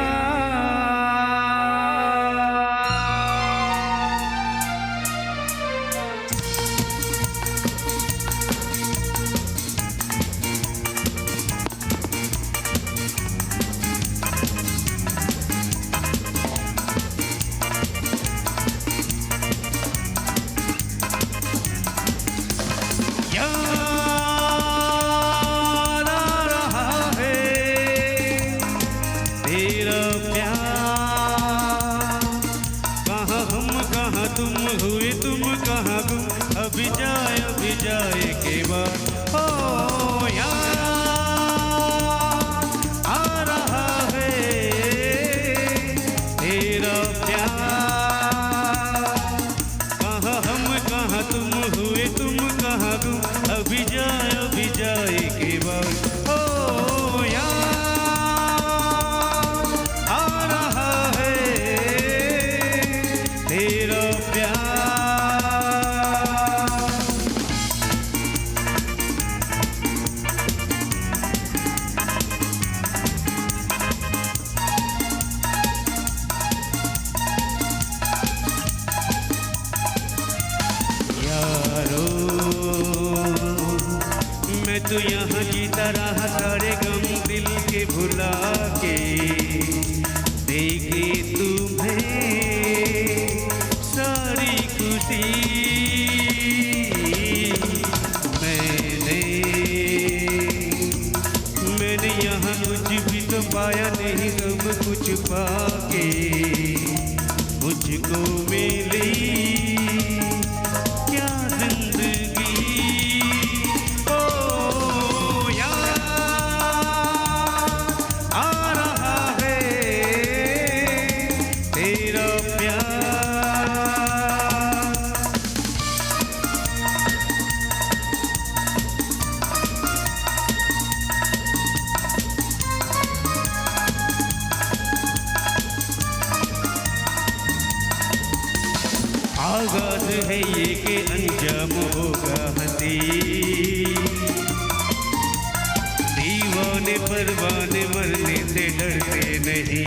कहाँ तुम हुए तुम कहाँ गुम, अभी जाए के बाद ओ यार आ रहा है तेरा प्यार। कहाँ हम कहाँ तुम हुए तुम कहाँ गुम, अभी जाए के बाद ओ यार आ रहा है तेरा प्यार। यारो मैं तो यहाँ जीता रहा सारे गम दिल के भुला के, देखे तुम्हें सारी खुशी मैंने यहाँ कुछ भी तो पाया नहीं, गम कुछ पाके मुझको मिली क्या जिंदगी। ओ यार आ रहा है तेरा प्यार। आगाज है ये कि अंजाम होगा हंसी, दीवाने परवाने मरने से डरते नहीं।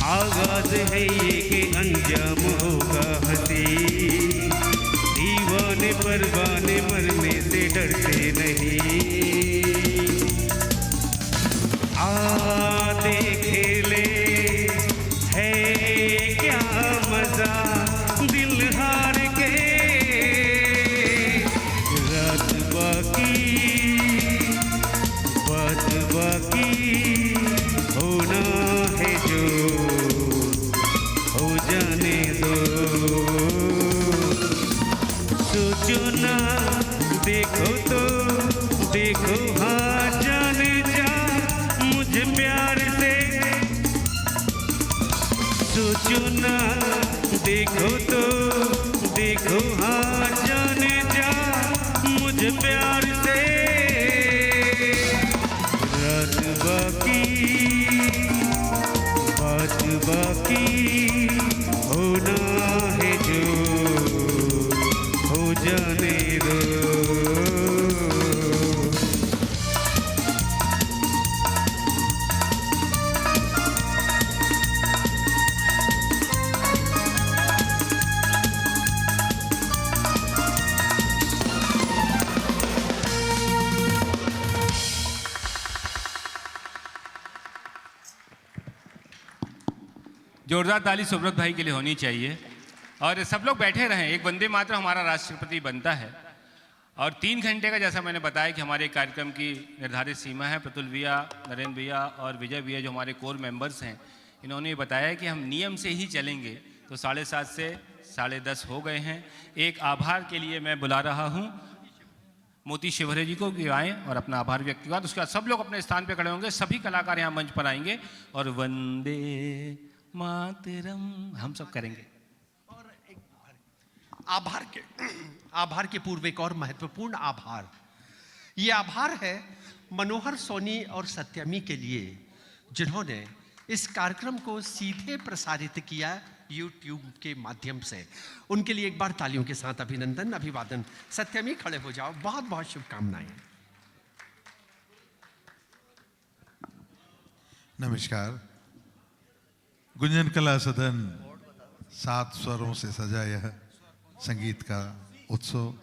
आगाज है ये कि अंजाम होगा हंसी, दीवाने परवाने मरने से डरते नहीं। आ देखे ले है क्या मजा दिल हार के, रात बाकी होना है जो हो जाने दो। सोचो ना देखो तो देखो हाँ जाने जा मुझे प्यार से। सोचो ना देखो तो देखो हाँ जाने जा मुझे प्यार से। रात बाकी होना है जो हो जाने दो। जोरदार ताली सुब्रत भाई के लिए होनी चाहिए। और सब लोग बैठे रहें, एक वंदे मातरम हमारा राष्ट्रपति बनता है। और 3 घंटे का जैसा मैंने बताया कि हमारे कार्यक्रम की निर्धारित सीमा है। प्रतुल भैया, नरेंद्र भैया और विजय भैया जो हमारे कोर मेंबर्स हैं, इन्होंने बताया कि हम नियम से ही चलेंगे। तो 7:30 से 10:30 हो गए हैं। एक आभार के लिए मैं बुला रहा हूँ मोती शिवहरे जी को कि आएँ और अपना आभार व्यक्त किया। उसके बाद सब लोग अपने स्थान पर खड़े होंगे, सभी कलाकार यहाँ मंच पर आएंगे और वंदे मातरम हम सब करेंगे। और एक आभार के पूर्व एक और महत्वपूर्ण आभार, ये आभार है मनोहर सोनी और सत्यमी के लिए जिन्होंने इस कार्यक्रम को सीधे प्रसारित किया YouTube के माध्यम से। उनके लिए एक बार तालियों के साथ अभिनंदन, अभिवादन। सत्यमी खड़े हो जाओ, बहुत बहुत शुभकामनाएं। नमस्कार। गुंजन कला सदन 7 स्वरों से सजा यह संगीत का उत्सव,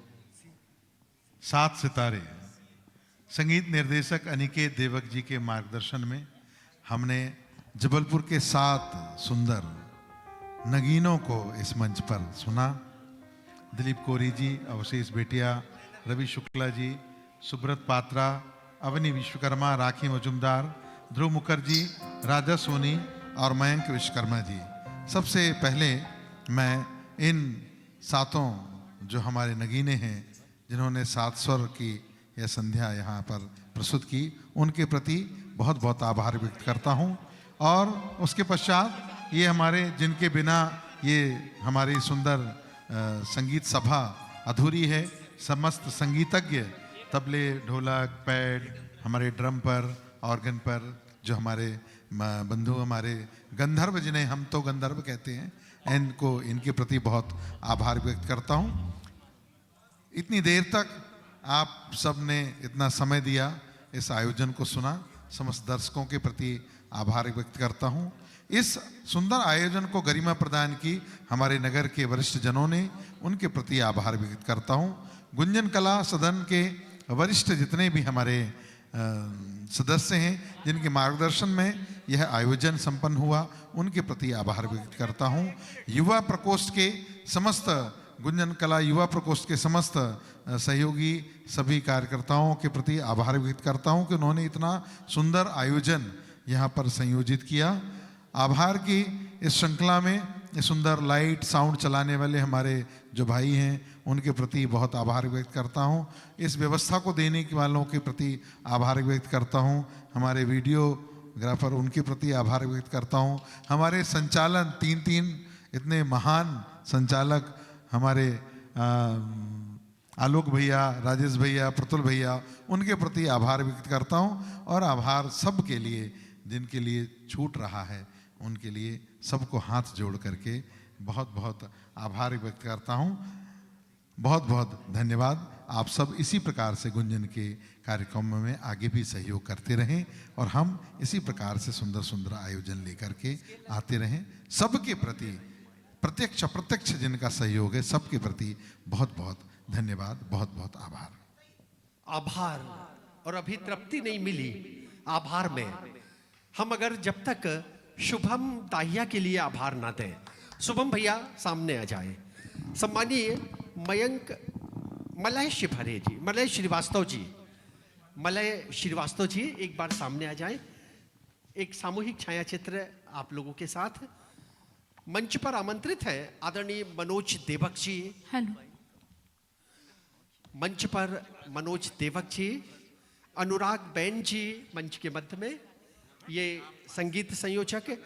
7 सितारे। संगीत निर्देशक अनिकेत देवक जी के मार्गदर्शन में हमने जबलपुर के 7 सुंदर नगीनों को इस मंच पर सुना। दिलीप कोरी जी, अवशेष बेटिया, रवि शुक्ला जी, सुब्रत पात्रा, अवनी विश्वकर्मा, राखी मजुमदार, ध्रुव मुखर्जी, राजा सोनी और मयंक विश्वकर्मा जी। सबसे पहले मैं इन सातों जो हमारे नगीने हैं जिन्होंने सात स्वर की यह संध्या यहाँ पर प्रस्तुत की, उनके प्रति बहुत बहुत आभार व्यक्त करता हूँ। और उसके पश्चात ये हमारे जिनके बिना ये हमारी सुंदर संगीत सभा अधूरी है, समस्त संगीतज्ञ तबले, ढोलक, पैड, हमारे ड्रम पर, ऑर्गन पर जो हमारे बंधु, हमारे गंधर्व जिन्हें हम तो गंधर्व कहते हैं, इनको इनके प्रति बहुत आभार व्यक्त करता हूँ। इतनी देर तक आप सब ने इतना समय दिया, इस आयोजन को सुना, समस्त दर्शकों के प्रति आभार व्यक्त करता हूँ। इस सुंदर आयोजन को गरिमा प्रदान की हमारे नगर के वरिष्ठ जनों ने, उनके प्रति आभार व्यक्त करता हूँ। गुंजन कला सदन के वरिष्ठ जितने भी हमारे सदस्य हैं जिनके मार्गदर्शन में यह आयोजन संपन्न हुआ, उनके प्रति आभार व्यक्त करता हूँ। युवा प्रकोष्ठ के समस्त, गुंजन कला युवा प्रकोष्ठ के समस्त सहयोगी सभी कार्यकर्ताओं के प्रति आभार व्यक्त करता हूँ कि उन्होंने इतना सुंदर आयोजन यहाँ पर संयोजित किया। आभार की इस श्रृंखला में ये सुंदर लाइट साउंड चलाने वाले हमारे जो भाई हैं उनके प्रति बहुत आभार व्यक्त करता हूँ। इस व्यवस्था को देने वालों के प्रति आभार व्यक्त करता हूँ। हमारे वीडियोग्राफर, उनके प्रति आभार व्यक्त करता हूँ। हमारे संचालन, तीन इतने महान संचालक हमारे आलोक भैया, राजेश भैया, प्रतुल भैया, उनके प्रति आभार व्यक्त करता हूँ। और आभार सब के लिए जिनके लिए छूट रहा है, उनके लिए सबको हाथ जोड़ करके बहुत बहुत आभार व्यक्त करता हूँ। बहुत बहुत धन्यवाद। आप सब इसी प्रकार से गुंजन के कार्यक्रमों में आगे भी सहयोग करते रहें और हम इसी प्रकार से सुंदर सुंदर आयोजन लेकर के आते रहें। सबके प्रति प्रत्यक्ष अप्रत्यक्ष जिनका सहयोग है, सबके प्रति बहुत बहुत धन्यवाद, बहुत बहुत आभार। आभार और अभी तृप्ति नहीं मिली आभार में। हम अगर जब तक शुभम दाहिया के लिए आभार ना दें, शुभम भैया सामने आ जाए। सम्मानीय मयंक मलय शिफरे जी, मलय श्रीवास्तव जी एक बार सामने आ जाए। एक सामूहिक छाया चित्र आप लोगों के साथ। मंच पर आमंत्रित है आदरणीय मनोज देवक जी। हेलो। मंच पर मनोज देवक जी, अनुराग बैन जी मंच के मध्य में, ये संगीत संयोजक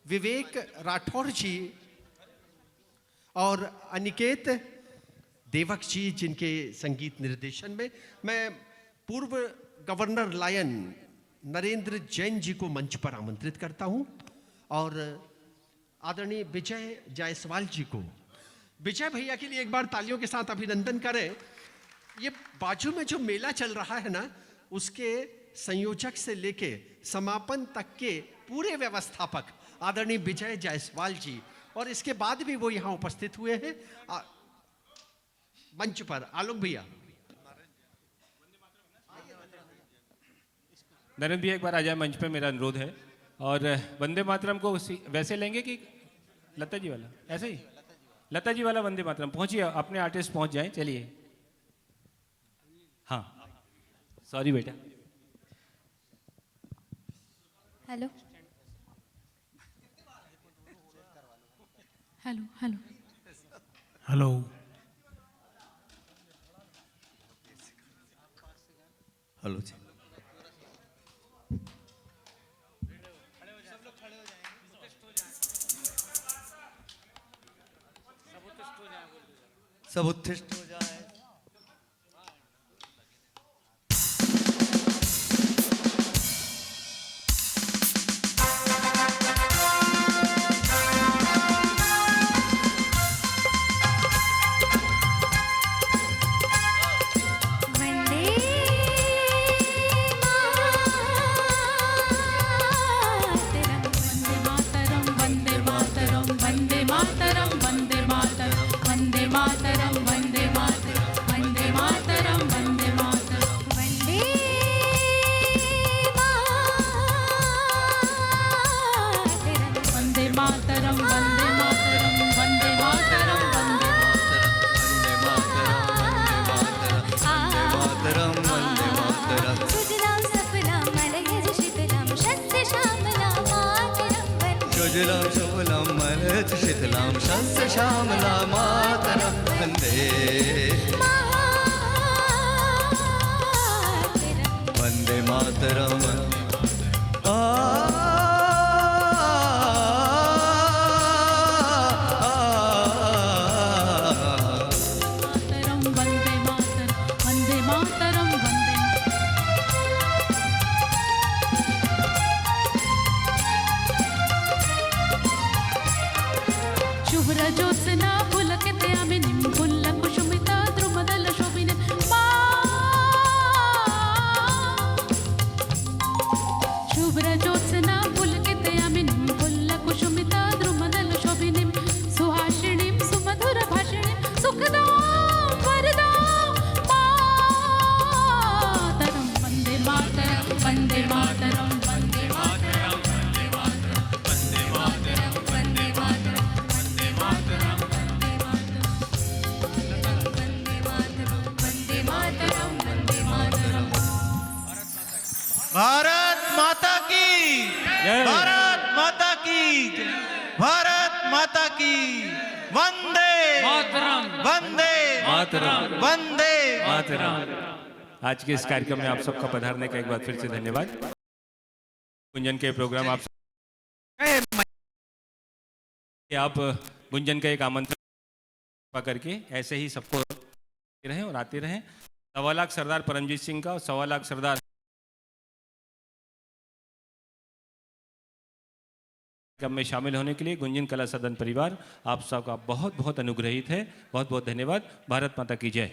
विवेक राठौर जी और अनिकेत देवक जी जिनके संगीत निर्देशन में। मैं पूर्व गवर्नर लायन नरेंद्र जैन जी को मंच पर आमंत्रित करता हूं और आदरणीय विजय जायसवाल जी को। विजय भैया के लिए एक बार तालियों के साथ अभिनंदन करें। ये बाजू में जो मेला चल रहा है ना, उसके संयोजक से लेके समापन तक के पूरे व्यवस्थापक आदरणीय विजय जायसवाल जी, और इसके बाद भी वो यहाँ उपस्थित हुए हैं मंच पर। आलोक भैया, नरेंद्र भैया एक बार आ जाए मंच पे, मेरा अनुरोध है। और वंदे मातरम को वैसे लेंगे कि लता जी वाला, ऐसे ही लता जी वाला वंदे मातरम। पहुंचिए, अपने आर्टिस्ट पहुंच जाएं। चलिए। हाँ, सॉरी बेटा। Hello hello hello hello. Hello जी। सब उत्थिष्ट हो जाए। सुजलां सुफलां मलयज भारत शीतलां शस्य श्यामला मातरं वन्दे वन्दे मातरम् शुभ्रज्योत्स्ना पुलकिते अमिनिं पुल्लकुसुमिता द्रुमदलशोभिनीं शुभ्रज्योत्स्ना पुलकिते अमिनिं पुल्लकुसुमिता द्रुमदलशोभिनीं सुहासिनीं सुमधुरभाषिणीं सुखदां वरदां मातरं वन्दे मातरं वन्दे मातरं वन्दे मातरं वन्दे मातरं वन्दे मातरं वन्दे मातरं वन्दे मातरं वन्दे मातरं भारत माता की भारत माता की भारत माता की वंदे मातरम वंदे मातरम वंदे मातरम। आज के इस कार्यक्रम में आप सबका पधारने का एक बार फिर से धन्यवाद। गुंजन के प्रोग्राम आप गुंजन का एक आमंत्रण करके ऐसे ही सबको रहें और आते रहें। 1.25 लाख सरदार परमजीत सिंह का और 1.25 लाख सरदार में शामिल होने के लिए गुंजन कला सदन परिवार आप सबका बहुत बहुत अनुग्रहित है। बहुत बहुत धन्यवाद। भारत माता की जय।